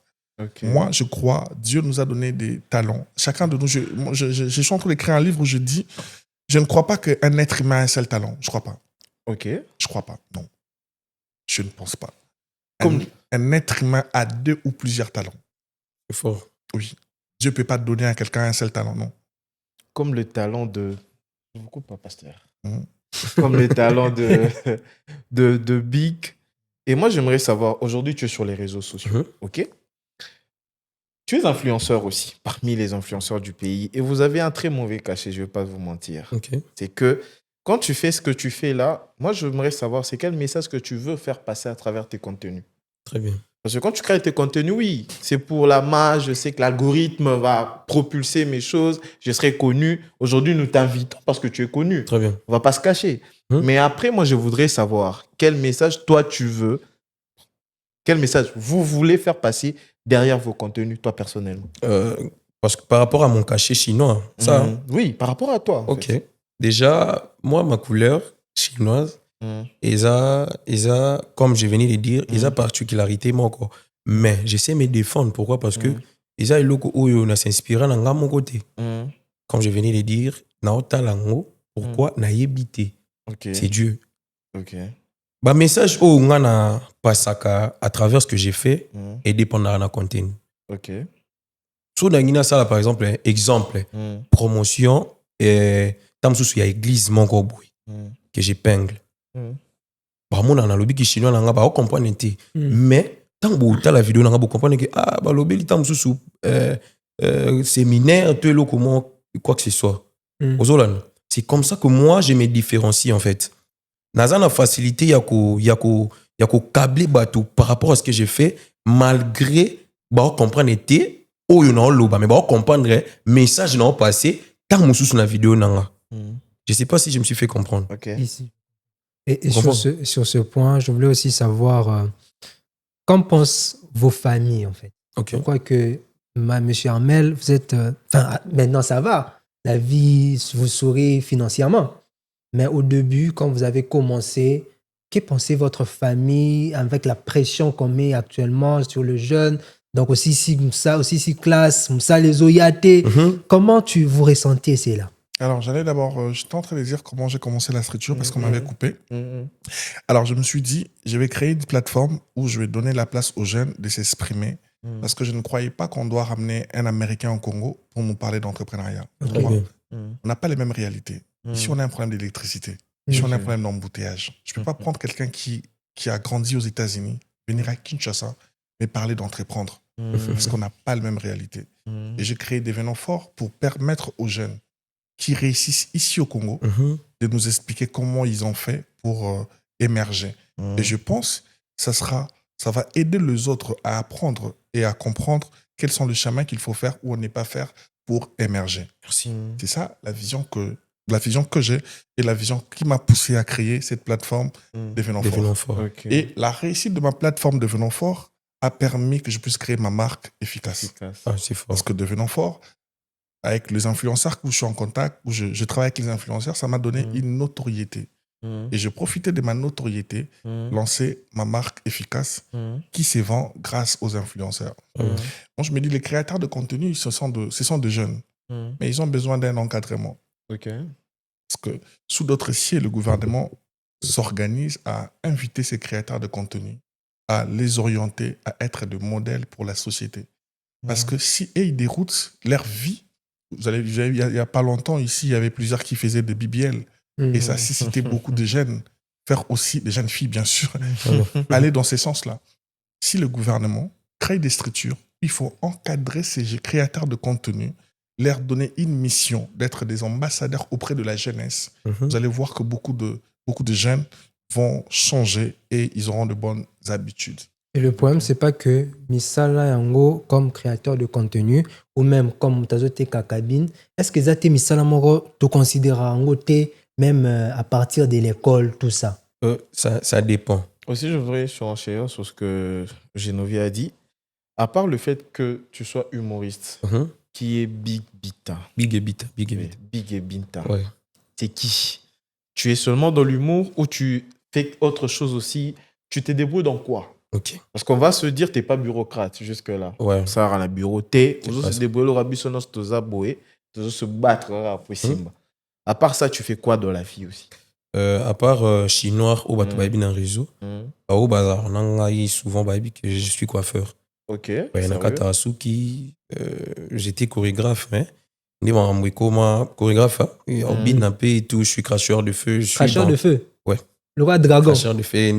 Moi, je crois, Dieu nous a donné des talents. Chacun de nous, je suis en train d'écrire un livre où je dis, je ne crois pas qu'un être humain a un seul talent. Je ne crois pas. Je ne crois pas, non. Je ne pense pas. un être humain a 2 ou plusieurs talents. C'est fort. Oui. Dieu ne peut pas donner à quelqu'un un seul talent, non. Comme le talent de... Je vous coupe pas, pasteur. Mhm. Comme le talent de Big. Et moi, j'aimerais savoir, aujourd'hui, tu es sur les réseaux sociaux, Mhm. ok? Tu es influenceur aussi, parmi les influenceurs du pays. Et vous avez un très mauvais cachet, je ne vais pas vous mentir. Ok. C'est que quand tu fais ce que tu fais là, moi, j'aimerais savoir, c'est quel message que tu veux faire passer à travers tes contenus. Très bien. Parce que quand tu crées tes contenus, oui, c'est pour la masse, je sais que l'algorithme va propulser mes choses, je serai connu. Aujourd'hui, nous t'invitons parce que tu es connu. Très bien. On ne va pas se cacher. Mais après, moi, je voudrais savoir quel message toi tu veux, quel message vous voulez faire passer derrière vos contenus, toi personnellement. Parce que par rapport à mon cachet chinois, ça. Mhm. Oui, par rapport à toi. En Ok. fait. Déjà, moi, ma couleur chinoise, comme je venais de dire, ils ont particularité moi quoi. Mais j'essaie de me défendre. Pourquoi? Parce que ils ont le où on s'inspiré dans mon côté. Comme je venais de dire, naota lango, pourquoi na yebité. Ok. C'est Dieu. Ok. Bah message au ngana pasaka à travers ce que j'ai fait et dépendra de contenu. Ok. So dans ça par exemple, exemple promotion et tamsusu ya église mon boy que j'épingle. Bah mon na lobi ki chinois nga ba comprendre té. Mais tant bo ta la vidéo nga ba comprendre que ah ba lobi li tamsusu séminaire tout le comment quoi que ce soit. Ozolan. C'est comme ça que moi je me différencie en fait. Naza na facilité yako câbler bateau par rapport à ce que j'ai fait malgré ba comprendre té oyo na loba mais ba comprendre message na passé tant mususu na vidéo nanga. Je sais pas si je me suis fait comprendre. Ok. Ici. Et sur ce point, je voulais aussi savoir qu'en pensent vos familles en fait. Okay. Je crois que monsieur Armel, vous êtes maintenant ça va, la vie vous sourit financièrement. Mais au début, quand vous avez commencé, que pensait votre famille avec la pression qu'on met actuellement sur le jeune? Donc aussi si classe, ça les oyaté. Comment vous ressentez cela? Alors, j'allais d'abord, j'étais en train de dire comment j'ai commencé la structure parce qu'on m'avait coupé. Alors, je me suis dit, je vais créer une plateforme où je vais donner la place aux jeunes de s'exprimer parce que je ne croyais pas qu'on doit ramener un Américain au Congo pour nous parler d'entrepreneuriat. On n'a pas les mêmes réalités. Ici, on a un problème d'électricité. Ici, on a un problème d'embouteillage. Je ne peux pas prendre quelqu'un qui a grandi aux États-Unis, venir à Kinshasa, mais parler d'entreprendre parce qu'on n'a pas les mêmes réalités. Et j'ai créé des événements forts pour permettre aux jeunes qui réussissent ici au Congo de nous expliquer comment ils ont fait pour émerger. Et je pense que ça va aider les autres à apprendre et à comprendre quels sont les chemins qu'il faut faire ou ne pas faire pour émerger. Merci. C'est ça la vision que j'ai et la vision qui m'a poussé à créer cette plateforme Devenons Forts. Okay. Et la réussite de ma plateforme Devenons Forts a permis que je puisse créer ma marque efficace. Ah, c'est fort. Parce que Devenons Forts, avec les influenceurs où je suis en contact, où je travaille avec les influenceurs, ça m'a donné une notoriété. Et je profitais de ma notoriété, lancer ma marque efficace qui se vend grâce aux influenceurs. Moi, je me dis, les créateurs de contenu, ce sont des jeunes, mais ils ont besoin d'un encadrement. Parce que sous d'autres cieux, le gouvernement s'organise à inviter ces créateurs de contenu, à les orienter, à être des modèles pour la société. Parce que si ils déroutent leur vie, il n'y a pas longtemps, ici, il y avait plusieurs qui faisaient des BBL. Et ça a suscité beaucoup de jeunes, faire aussi, des jeunes filles, bien sûr, aller dans ces sens-là. Si le gouvernement crée des structures, il faut encadrer ces créateurs de contenu, leur donner une mission d'être des ambassadeurs auprès de la jeunesse. Vous allez voir que beaucoup de jeunes vont changer et ils auront de bonnes habitudes. Et le problème, c'est pas que Misala Yango, comme créateur de contenu, ou même comme Tazote Kakabine, est-ce que Zate Misala Moro te considère Yango même à partir de l'école, tout ça? Ça dépend. Aussi, je voudrais surenchérir sur ce que Genovia a dit. À part le fait que tu sois humoriste, qui est Big Bita. Big Bita. Big Bita. Ouais. C'est qui? Tu es seulement dans l'humour ou tu fais autre chose aussi? Tu te débrouilles dans quoi? Ok. Parce qu'on va se dire, tu n'es pas bureaucrate jusque-là. Ouais. Ça a la bureau. Tu se débrouilles, tu se battre. À part ça, tu fais quoi dans la vie aussi? À part chinois au bato baby dans le réseau, au bazar, on a souvent baby que je suis coiffeur. Ok. Ouais, Nakata Asuki, j'étais chorégraphe, hein. Chorégraphe, en beat et tout, je suis cracheur de feu. Cracheur de feu. Ouais. Le roi dragon. Cracheur de feu,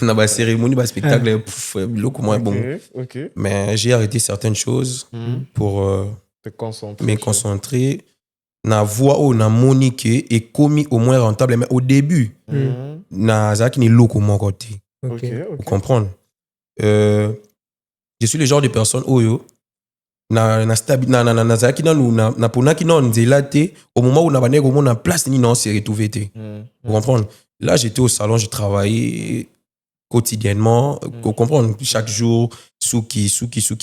dans la cérémonie, le spectacle, bon. Ok. Mais j'ai arrêté certaines choses pour me concentrer. Na voix ou na monique et commis au moins rentable. Mais au début, na zaki ni loko mon côté. Ok. Vous comprenez? Je suis le genre de personne oyo na zaki na pona ki na nzela te au moment où na bané au na place ni non c'est retrouvé te. Vous comprenez? Là j'étais au salon, je travaillais quotidiennement, vous comprenez, chaque jour souki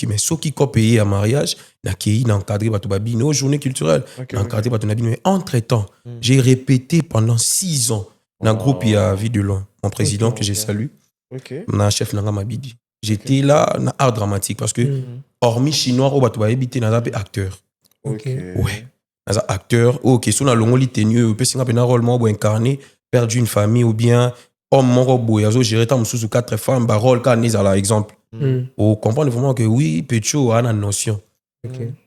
mais souki ko payé à mariage na ki na encadré bato babino journée culturelle na encadré bato na bino. Mais entre-temps, j'ai répété pendant 6 ans dans groupe il y a Vie de Loin, mon président que j'ai salué. Na chef nanga mabidi. J'étais là dans art dramatique parce que hormis chinois au bato babité na acteur. Ok. Ouais. Na acteur, OK, so na longo li tenue, peut singa pena rôle mo incarner perdu une famille ou bien homme moko boy azo gérer tam sous 4 femmes ba rôle ka nisa là exemple. Vous comprenez vraiment que oui, Pecho a une notion.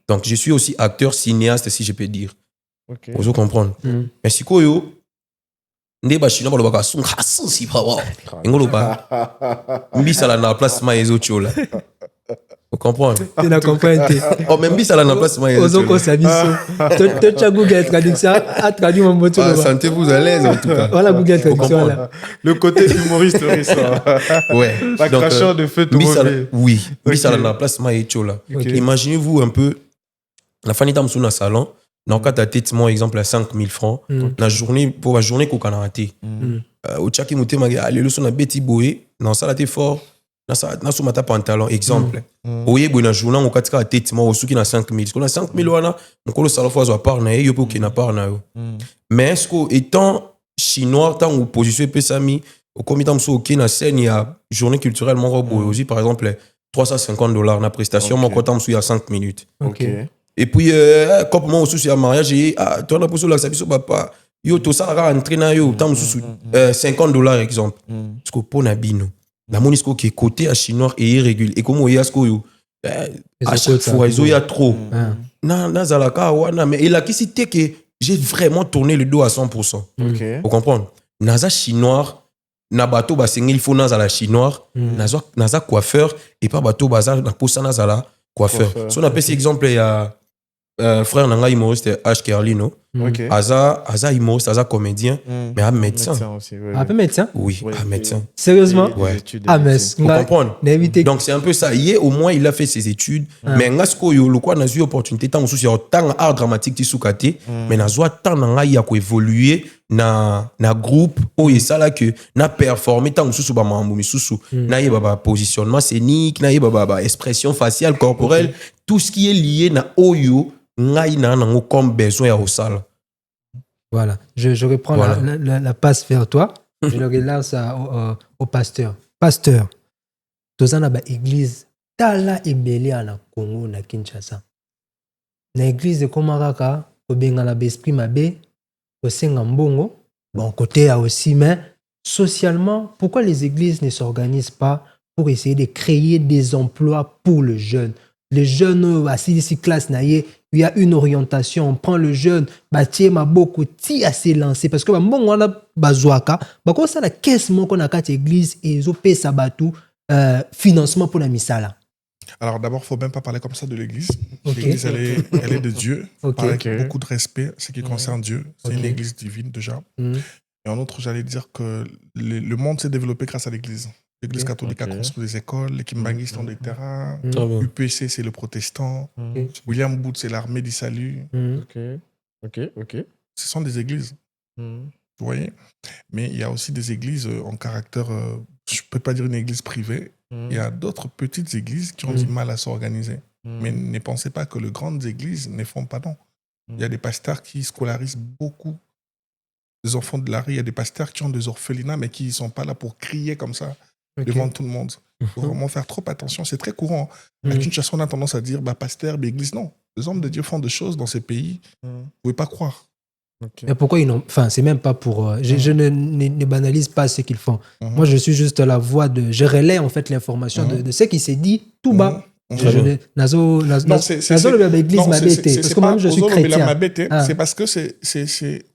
Donc je suis aussi acteur cinéaste si je peux dire. Vous comprenez? Mais si koyo nde ba chinois ba lobaka sunga si pa wa. Ngolo ba. Mbisa la na place ma ezo chola. Vous comprenez? Tu n'as compris. Oh, même si ça la place ma ezo. Ozoko sabiso. Tu as Google traduction a traduit mon mot. Sentez-vous à l'aise en tout cas. Voilà Google traduction là. Le côté humoriste ça. Ouais. La cracheur de feu tout mauvais. Oui. Mbisa la na place ma ezo là. Imaginez-vous un peu la fanita msou na salon. Dans le cas de mon exemple à 5 000 francs, la journée, pour la journée qu'on a raté. Au tchaki mouté, allez, le son a bêti boé, dans ça, là, t'es fort, dans ça, dans son pantalon, exemple. Oye, bon, la journée, on a tika tête, moi, au sou qui n'a 5 000. Parce qu'on a 5 000, on a le salon, faut part, na yo, pour qu'il n'a pas, na yo. Mais, est-ce que, étant chinois, tant ou position, pesami, au comité, on ok, na scène, il y a journée culturelle, mon robot, aussi, par exemple, $350, la prestation, mon côté, il y a 5 minutes. Ok. Et puis, comme moi, aussi, à mariage, j'ai dit, tu as posé la sabi sur papa. Yo, tout ça, on entraîne, yo, $50, exemple. Parce que pour Nabino, la monnaie qui est côté à chinois et irrégulier. Et comme il y a ce que à chaque fois, il y a trop. Mais il a qui que j'ai vraiment tourné le dos à 100%. Vous comprenez? Naza chinois, na bateau, il faut naza la chinois, naza coiffeur, et pas bateau, bazar, na posa naza la coiffeur. Si on appelle cet exemple, il y a frère nanga humoriste H. Kerlino. Aza humoriste, aza comédien, mais un médecin. Un peu médecin? Oui, un médecin. Sérieusement? Ouais. Ah, mais vous comprenez? Donc c'est un peu ça. Hier, au moins, il a fait ses études. Mais ngasko yo, le quoi, n'a eu opportunité, tant aussi, tant art dramatique, tisukate, mais n'a eu tant nanga y a évolué na groupe, oh, et ça là que n'a performé, tant aussi, ba mamboumi, sous, n'a y baba positionnement scénique, n'a y baba expression faciale, corporelle, tout ce qui est lié na oyo, ngai na nango comme besoin à salle. Voilà, je reprends la passe vers toi. Je le relance au pasteur. Pasteur, toza na ba église tala ebele na Congo na Kinshasa. Na église de Komaraka, obenga na esprit mabe, osenga mbongo, bon côté aussi, mais socialement, pourquoi les églises ne s'organisent pas pour essayer de créer des emplois pour le jeune? Les jeunes, assis ici, classe, il y a une orientation. On prend le jeune, bâtir ma beaucoup, ti assez lancé. Parce que, bon, on a bazouaka. Quand ça, la caisse, mon qu'on a quatre églises et ils ont payé sabatou, financement pour la misala. Alors, d'abord, il ne faut même pas parler comme ça de l'église. L'église, elle est de Dieu. Parler avec beaucoup de respect, ce qui concerne Dieu. C'est une église divine, déjà. Et en outre, j'allais dire que le monde s'est développé grâce à l'église. L'église catholique a construit des écoles, les Kimbanguistes ont des terrains, UPC c'est le protestant, William Booth c'est l'armée du salut. Ce sont des églises, vous voyez. Mais il y a aussi des églises en caractère, je ne peux pas dire une église privée, il y a d'autres petites églises qui ont du mal à s'organiser. Mais ne pensez pas que les grandes églises ne font pas non. Il y a des pasteurs qui scolarisent beaucoup des enfants de la rue, il y a des pasteurs qui ont des orphelinats mais qui ne sont pas là pour crier comme ça. Devant tout le monde. Il faut vraiment faire trop attention. C'est très courant. À Kinshasa, on a tendance à dire pasteur, église. Non. Les hommes de Dieu font des choses dans ces pays. Vous ne pouvez pas croire. Mais pourquoi ils n'ont... Enfin, c'est même pas pour... je ne banalise pas ce qu'ils font. Moi, je suis juste la voix de... Je relais, en fait, l'information de ce qui s'est dit tout bas. Nazo le l'église m'a bêté. Parce que moi-même, je suis chrétien. C'est parce que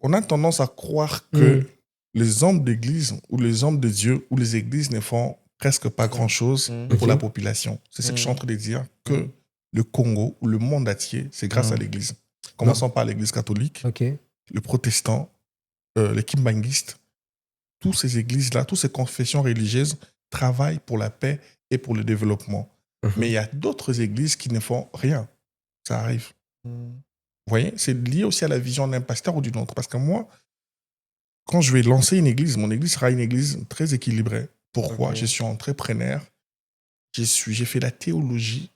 on a tendance à croire que les hommes d'église ou les hommes de Dieu ou les églises ne font presque pas grand-chose pour la population. C'est ce que je suis en train de dire, que le Congo ou le monde entier, c'est grâce à l'église. Commençons par l'église catholique, le protestant, les kimbanguistes, toutes ces églises-là, toutes ces confessions religieuses travaillent pour la paix et pour le développement. Mais il y a d'autres églises qui ne font rien. Ça arrive. Vous voyez, c'est lié aussi à la vision d'un pasteur ou d'une autre. Parce que moi, quand je vais lancer une église, mon église sera une église très équilibrée. Pourquoi? Je suis entrepreneur. J'ai fait la théologie.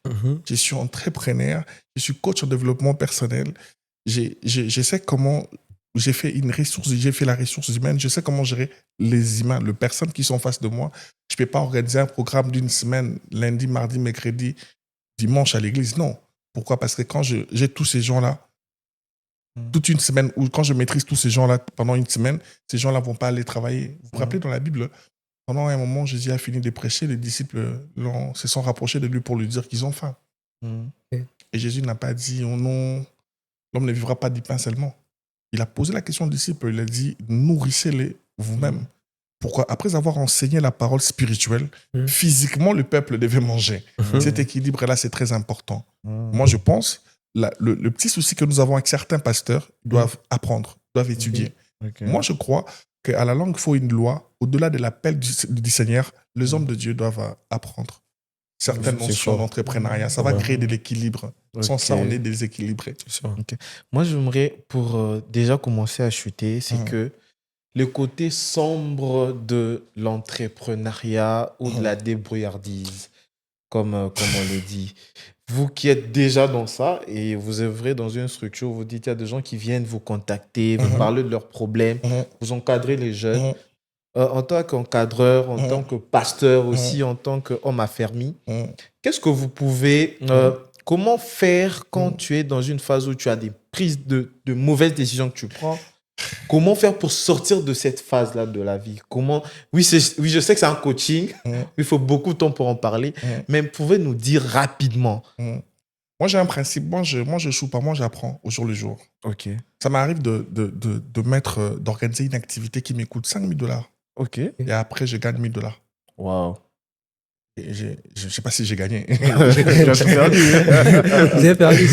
Je suis entrepreneur. Je suis coach en développement personnel. Je sais comment... J'ai fait la ressource humaine. Je sais comment gérer les humains, les personnes qui sont en face de moi. Je ne peux pas organiser un programme d'une semaine, lundi, mardi, mercredi, dimanche à l'église. Non. Pourquoi? Parce que quand j'ai tous ces gens-là, toute une semaine, ou quand je maîtrise tous ces gens-là pendant une semaine, ces gens-là ne vont pas aller travailler. Vous vous rappelez dans la Bible, pendant un moment, Jésus a fini de prêcher, les disciples se sont rapprochés de lui pour lui dire qu'ils ont faim. Et Jésus n'a pas dit, oh non, l'homme ne vivra pas du pain seulement. Il a posé la question aux disciples, il a dit, nourrissez-les vous-même. Pourquoi? Après avoir enseigné la parole spirituelle, physiquement, le peuple devait manger. Cet équilibre-là, c'est très important. Moi, je pense, le petit souci que nous avons avec certains pasteurs, ils doivent apprendre, doivent étudier. Moi, je crois qu'à la langue, il faut une loi. Au-delà de l'appel du Seigneur, les hommes de Dieu doivent apprendre certaines notions d'entrepreneuriat. Ça va créer de l'équilibre. Sans ça, on est déséquilibré. Moi, j'aimerais, pour déjà commencer à chuter, c'est que le côté sombre de l'entrepreneuriat ou de la débrouillardise, comme on le dit. Vous qui êtes déjà dans ça et vous œuvrez dans une structure, vous dites qu'il y a des gens qui viennent vous contacter, vous parlez de leurs problèmes, vous encadrez les jeunes. En tant qu'encadreur, en tant que pasteur aussi, en tant qu'homme affermi, qu'est-ce que vous pouvez... comment faire quand tu es dans une phase où tu as des prises de mauvaises décisions que tu prends? Comment faire pour sortir de cette phase-là de la vie? Oui, je sais que c'est un coaching, il faut beaucoup de temps pour en parler, mais pouvez nous dire rapidement. Moi, j'ai un principe, moi, je joue pas, moi, j'apprends au jour le jour. Ça m'arrive d'organiser une activité qui me coûte $5,000. Et après, je gagne $1,000. Waouh. Je ne sais pas si j'ai gagné. Vous avez perdu,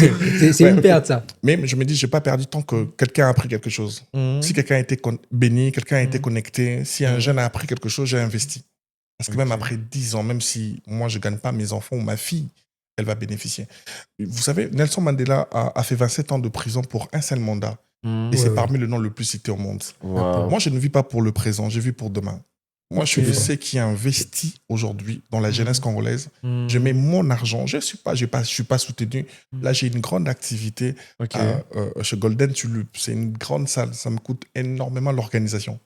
c'est une perte, ça. Mais je me dis, je n'ai pas perdu tant que quelqu'un a appris quelque chose. Si quelqu'un a été béni, quelqu'un a été connecté, si un jeune a appris quelque chose, j'ai investi. Parce que même après 10 ans, même si moi, je ne gagne pas, mes enfants ou ma fille, elle va bénéficier. Vous savez, Nelson Mandela a fait 27 ans de prison pour un seul mandat. Et c'est parmi les noms le plus cités au monde. Moi, je ne vis pas pour le présent, je vis pour demain. Moi, je suis de ceux qui investissent aujourd'hui dans la jeunesse congolaise. Je mets mon argent. Je ne suis pas soutenu. Là, j'ai une grande activité chez Golden Tulip. C'est une grande salle. Ça me coûte énormément l'organisation.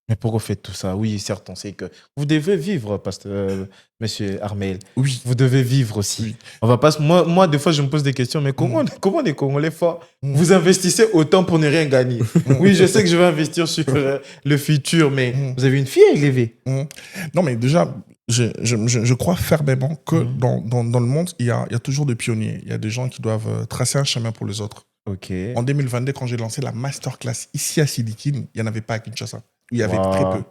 Mais pourquoi vous faites tout ça? Oui, certes, on sait que vous devez vivre, monsieur Armel. Oui. Vous devez vivre aussi. Oui. On va pas, moi, des fois, je me pose des questions, mais comment les Congolais font? Vous investissez autant pour ne rien gagner. Oui, je sais que je vais investir sur le futur, mais vous avez une fille à élever. Non, mais déjà, je crois fermement que dans le monde, il y a toujours des pionniers. Il y a des gens qui doivent tracer un chemin pour les autres. En 2022, quand j'ai lancé la masterclass ici à Silikine, il n'y en avait pas à Kinshasa. Il y avait très peu.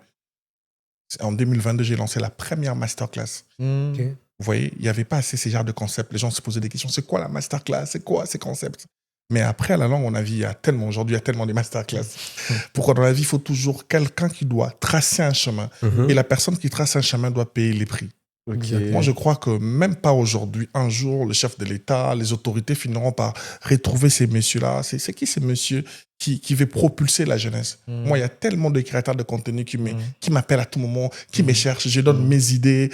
En 2022, j'ai lancé la première masterclass. Vous voyez, il n'y avait pas assez ces genres de concepts. Les gens se posaient des questions. C'est quoi la masterclass? C'est quoi ces concepts? Mais après, à la langue, on a vu, aujourd'hui, il y a tellement de masterclass. Pourquoi dans la vie, il faut toujours quelqu'un qui doit tracer un chemin. Et la personne qui trace un chemin doit payer les prix. Moi, je crois que même pas aujourd'hui, un jour, le chef de l'État, les autorités finiront par retrouver ces messieurs-là. C'est qui ces messieurs qui veut propulser la jeunesse? Moi, il y a tellement de créateurs de contenu qui m'appellent à tout moment, qui me cherchent. Je donne mes idées,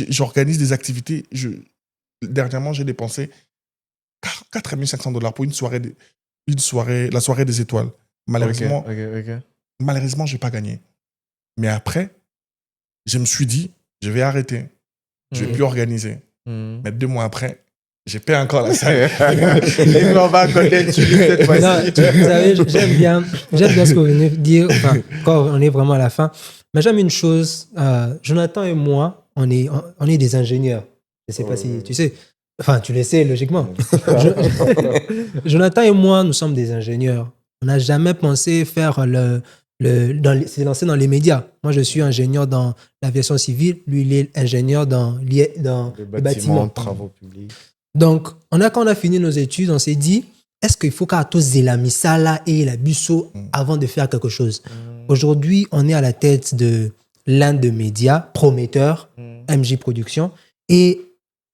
j'organise des activités. Dernièrement, j'ai dépensé $4,500 pour la soirée des étoiles. Malheureusement, je n'ai pas gagné. Mais après, je me suis dit, je vais arrêter. Je ne vais plus organiser. Mais 2 mois après, J'ai pas encore la salle. Et puis on va Golden Tulip cette Non, fois-ci. vous savez, j'aime bien ce que vous venez de dire, enfin, quand on est vraiment à la fin. Mais j'aime une chose, Jonathan et moi, on est des ingénieurs. Je ne sais pas si tu sais. Enfin, tu le sais, logiquement. Jonathan et moi, nous sommes des ingénieurs. On n'a jamais pensé faire se lancer dans les médias. Moi, je suis ingénieur dans l'aviation civile. Lui, il est ingénieur dans les bâtiments. Travaux publics. Donc, quand on a fini nos études, on s'est dit, est-ce qu'il faut qu'à tous la misala et la busso avant de faire quelque chose? Aujourd'hui, on est à la tête de l'un de médias prometteur, MJ Productions, et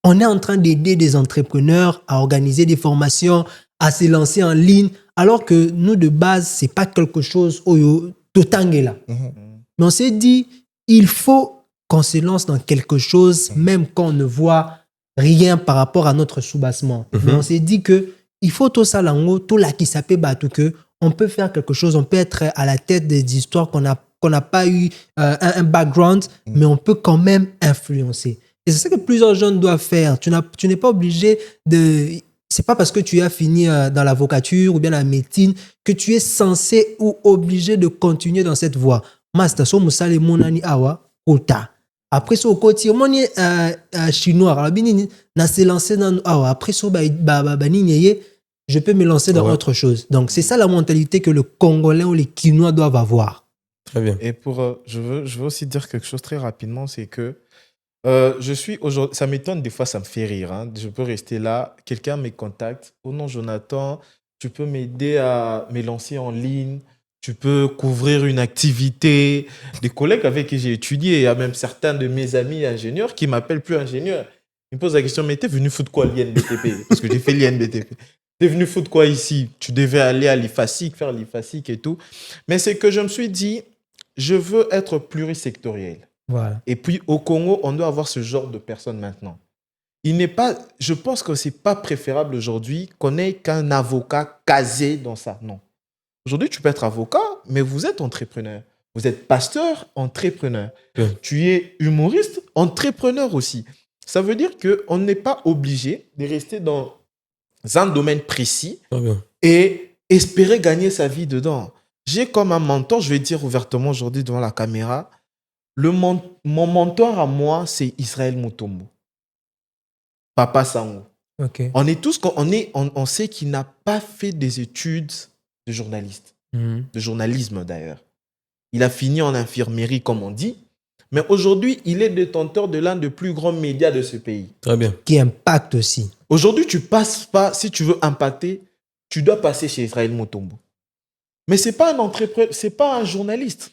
on est en train d'aider des entrepreneurs à organiser des formations, à se lancer en ligne, alors que nous, de base, c'est pas quelque chose où là. Mais on s'est dit, il faut qu'on se lance dans quelque chose, même quand on ne voit rien par rapport à notre soubassement. Mais on s'est dit que il faut tout ça là-haut, tout là qui s'appelle tout que on peut faire quelque chose, on peut être à la tête des histoires qu'on n'a pas eu un background, mais on peut quand même influencer. Et c'est ça que plusieurs jeunes doivent faire. Tu n'es pas obligé de... C'est pas parce que tu as fini dans l'avocature ou bien la médecine que tu es censé ou obligé de continuer dans cette voie. Master, so musale monani awa, ota. Après, so côté, on est chinois. Alors, bini, na se lancer dans awa. Après, so je peux me lancer dans autre chose. Donc, c'est ça la mentalité que le Congolais ou les Quinois doivent avoir. Très bien. Et je veux aussi dire quelque chose très rapidement, c'est que je suis aujourd'hui, ça m'étonne des fois, ça me fait rire. Hein. Je peux rester là, quelqu'un me contacte. Oh non, Jonathan, tu peux m'aider à me lancer en ligne. Tu peux couvrir une activité. Des collègues avec qui j'ai étudié, il y a même certains de mes amis ingénieurs qui m'appellent plus ingénieur. Ils me posent la question, mais t'es venu foutre quoi l'INBTP? Parce que j'ai fait l'INBTP. T'es venu foutre quoi ici? Tu devais aller à l'IFASIC, faire l'IFASIC et tout. Mais c'est que je me suis dit, je veux être plurisectoriel. Voilà. Et puis, au Congo, on doit avoir ce genre de personnes maintenant. Je pense que ce n'est pas préférable aujourd'hui qu'on ait qu'un avocat casé dans ça. Non. Aujourd'hui, tu peux être avocat, mais vous êtes entrepreneur. Vous êtes pasteur, entrepreneur. Tu es humoriste, entrepreneur aussi. Ça veut dire qu'on n'est pas obligé de rester dans un domaine précis et espérer gagner sa vie dedans. J'ai comme un mentor, je vais dire ouvertement aujourd'hui devant la caméra, mon mentor à moi, c'est Israël Mutombo. Papa Sango. Okay. On est tous, on sait qu'il n'a pas fait des études de journaliste, de journalisme d'ailleurs. Il a fini en infirmerie, comme on dit, mais aujourd'hui, il est détenteur de l'un des plus grands médias de ce pays. Très bien. Qui impacte aussi. Aujourd'hui, tu passes pas, si tu veux impacter, tu dois passer chez Israël Mutombo. Mais ce n'est pas un entrepreneur, ce n'est pas un journaliste.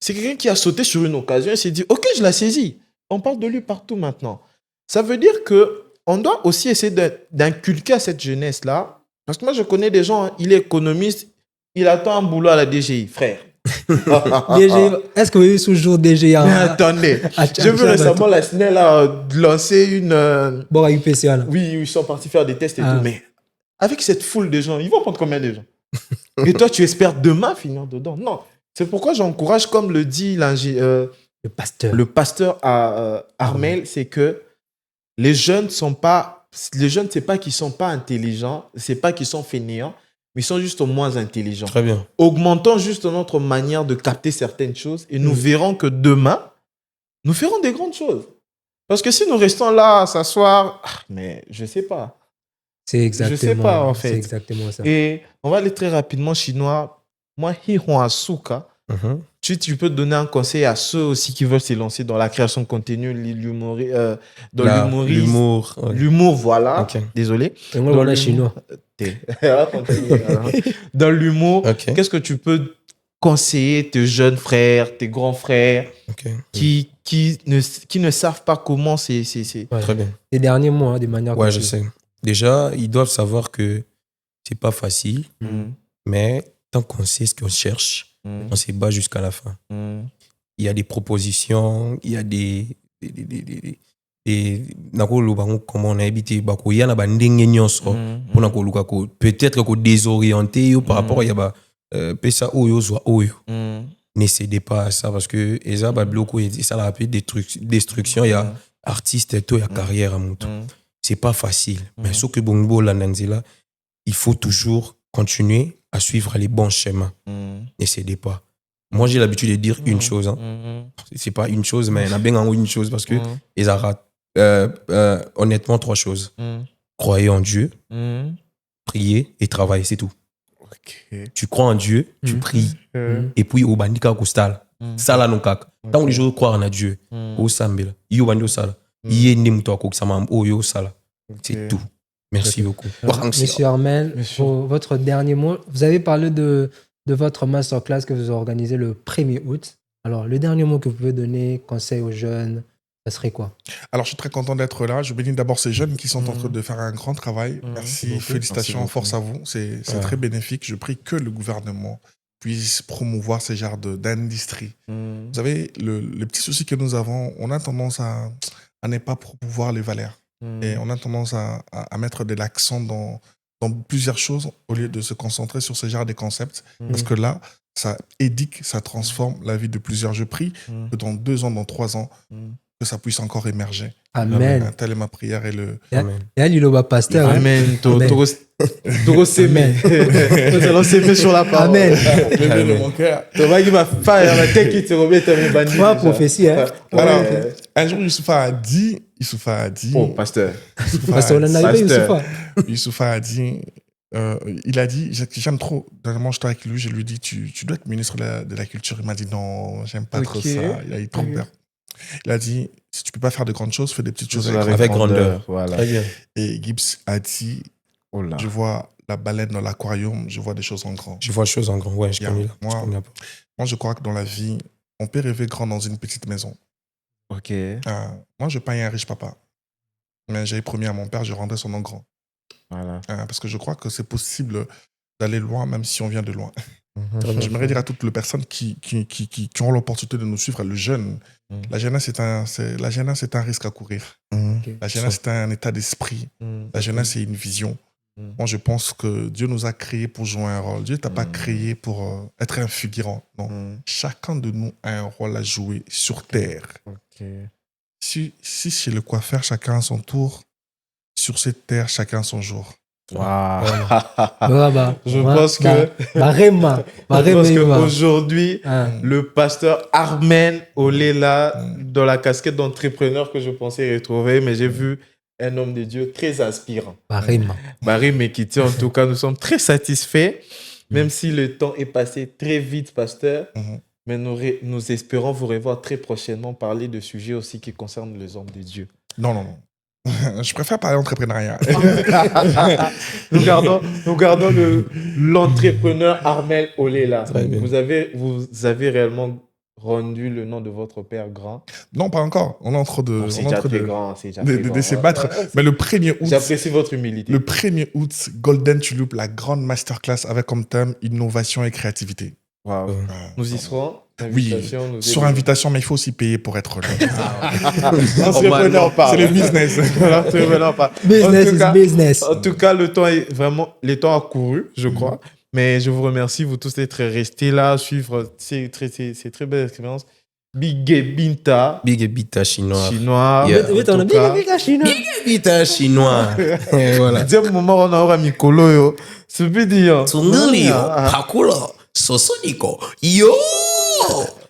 C'est quelqu'un qui a sauté sur une occasion et s'est dit « Ok, je la saisis ». On parle de lui partout maintenant. Ça veut dire qu'on doit aussi essayer d'inculquer à cette jeunesse-là. Parce que moi, je connais des gens, il est économiste, il attend un boulot à la DGI, frère. DGI, est-ce que vous avez toujours DGI? Mais attendez, j'ai vu récemment la SNEL lancer une... Bon, à UPC, là. Oui, ils sont partis faire des tests et tout. Mais avec cette foule de gens, ils vont prendre combien de gens? Et toi, tu espères demain finir dedans? Non. C'est pourquoi j'encourage, comme le dit le pasteur Armel, c'est que les jeunes, c'est pas qu'ils sont pas intelligents, c'est pas qu'ils sont fainéants, mais ils sont juste moins intelligents. Très bien. Augmentons juste notre manière de capter certaines choses et nous verrons que demain, nous ferons des grandes choses. Parce que si nous restons là à s'asseoir, mais je sais pas. C'est exactement, je sais pas, en fait. C'est exactement ça. Et on va aller très rapidement chinois. Moi, Hihon Asuka, tu peux donner un conseil à ceux aussi qui veulent se lancer dans la création de contenu, l'humour, voilà. Okay. Désolé. Et moi, voilà, chinois. Dans l'humour, qu'est-ce que tu peux conseiller tes jeunes frères, tes grands frères qui ne savent pas comment c'est... Très bien. Les derniers mots, hein, de manière... Ouais, je sais. Déjà, ils doivent savoir que c'est pas facile, mais tant qu'on sait ce qu'on cherche, on se bat jusqu'à la fin. Il y a des propositions, il y a comment on a habité, il y a peut-être qu'on désorienté par rapport à ça ne cédez pas à ça parce que ça la destruction, il y a artiste et tout, il y a carrière à mon tour. c'est pas facile. Mais ce que Bongo Landanzela, il faut toujours continuer à suivre les bons chemins. Ne cédez pas. Moi, j'ai l'habitude de dire une chose. C'est pas une chose, mais il y en a bien en haut une chose parce que ils ratent. Honnêtement, 3 choses. Croyez en Dieu, priez et travaillez, c'est tout. Tu crois en Dieu, tu pries. Et puis, au bandika kostal. Ça là, non kak. Tant les gens croient en Dieu, au sambela, yo bandi au sala. Yé nim to akok samam o yo sala. C'est tout. Merci beaucoup. Alors, Monsieur Armel, pour votre dernier mot, vous avez parlé de votre masterclass que vous avez organisé le 1er août. Alors, le dernier mot que vous pouvez donner, conseil aux jeunes, ça serait quoi? Alors, je suis très content d'être là. Je bénis d'abord ces jeunes qui sont en train de faire un grand travail. Merci, félicitations, force à vous. C'est très bénéfique. Je prie que le gouvernement puisse promouvoir ces genres d'industrie. Vous savez, le petit souci que nous avons, on a tendance à ne pas promouvoir les valeurs. Et on a tendance à mettre de l'accent dans plusieurs choses au lieu de se concentrer sur ce genre de concepts. Parce que là, ça éduque, ça transforme la vie de plusieurs. Je prie que dans 2 ans, dans 3 ans, que ça puisse encore émerger. Amen. Telle est ma prière et le... Amen. Et il est pasteur. Amen. Toro s'aimer. Nous allons s'aimer sur la parole. Amen. Le de mon cœur. Tu vois qu'il m'a fait la tête qui te remet ta main bandit. Moi, prophétie. Hein. Alors, un jour, Youssoufa a dit... Oh, pasteur. Pasteur, on en a eu Youssoufa. Youssoufa a dit... il a dit, j'aime trop, dernièrement j'étais avec lui, je lui ai dit, tu dois être ministre de la Culture. Il m'a dit, non, j'aime pas trop ça. Il a eu trop peur. Il a dit, si tu peux pas faire de grandes choses, fais des petites choses avec grandeur. Voilà. Et Gibbs a dit, je vois la baleine dans l'aquarium, je vois des choses en grand. Je vois des choses en grand, ouais, je connais là. Moi, je crois que dans la vie, on peut rêver grand dans une petite maison. Ok. Moi, je paye un riche papa. Mais j'ai promis à mon père, je rendrai son nom grand. Voilà. Parce que je crois que c'est possible d'aller loin, même si on vient de loin. J'aimerais dire à toutes les personnes qui ont l'opportunité de nous suivre, le jeune, la jeunesse, c'est un risque à courir. La jeunesse, c'est un état d'esprit. La jeunesse, c'est une vision. Moi, je pense que Dieu nous a créés pour jouer un rôle. Dieu ne t'a pas créé pour être un figurant. Non. Chacun de nous a un rôle à jouer sur Terre. Si chez le coiffeur, chacun a son tour, sur cette terre, chacun son jour. Wow. Je pense qu'aujourd'hui, le pasteur Armel Olela, dans la casquette d'entrepreneur que je pensais retrouver, mais j'ai vu un homme de Dieu très inspirant. Barry Mekiti, en tout cas, nous sommes très satisfaits, même si le temps est passé très vite, pasteur. Mais nous espérons vous revoir très prochainement parler de sujets aussi qui concernent les hommes de Dieu. Non. Je préfère parler entrepreneuriat. Nous gardons l'entrepreneur Armel Olela. Vous avez réellement rendu le nom de votre père grand? Non, pas encore. On est en train de... C'est déjà très grand. De se battre. Mais le 1er août... J'apprécie votre humilité. Le 1er août, Golden Tulip, la grande masterclass avec comme thème innovation et créativité. Wow. Nous y serons. Oui, sur invitation, mais il faut aussi payer pour être là. Entrepreneur pas. C'est le business. Entrepreneur pas. Business. En tout cas, le temps a couru, je crois. Mais je vous remercie, vous tous, d'être restés là, suivre ces très belles expériences. Big Binta. Big Bita chinois. Big Bita chinois. Voilà. Dis un moment, on aura Mikolo, yo. C'est bien. Tsungali, Pakula, Sosoniko, yo!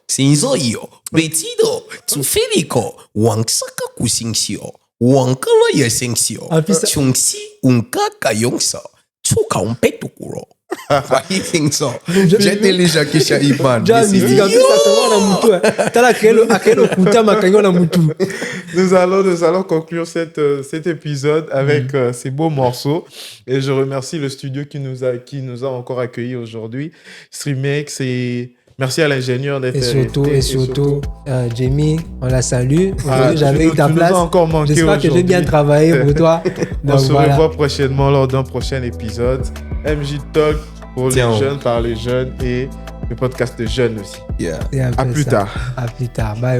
Sinzo yo, Betido, Tsufeliko, Wangsaka Kusingsio, Wankala Yesensio, Chungsi, Unkaka Yongsa, Tsuka Umpetukuro. J'ai téléchargé Iban. Nous allons conclure cet épisode avec ces beaux morceaux. Et je remercie le studio qui nous a encore accueillis aujourd'hui. Streamex et... Merci à l'ingénieur d'être Et surtout, Jamie, on la salue. J'avais eu ta place. J'espère que j'ai bien travaillé pour toi. On se revoit prochainement lors d'un prochain épisode. MJ Talk pour les jeunes, par les jeunes et le podcast de jeunes aussi. À plus tard. Bye.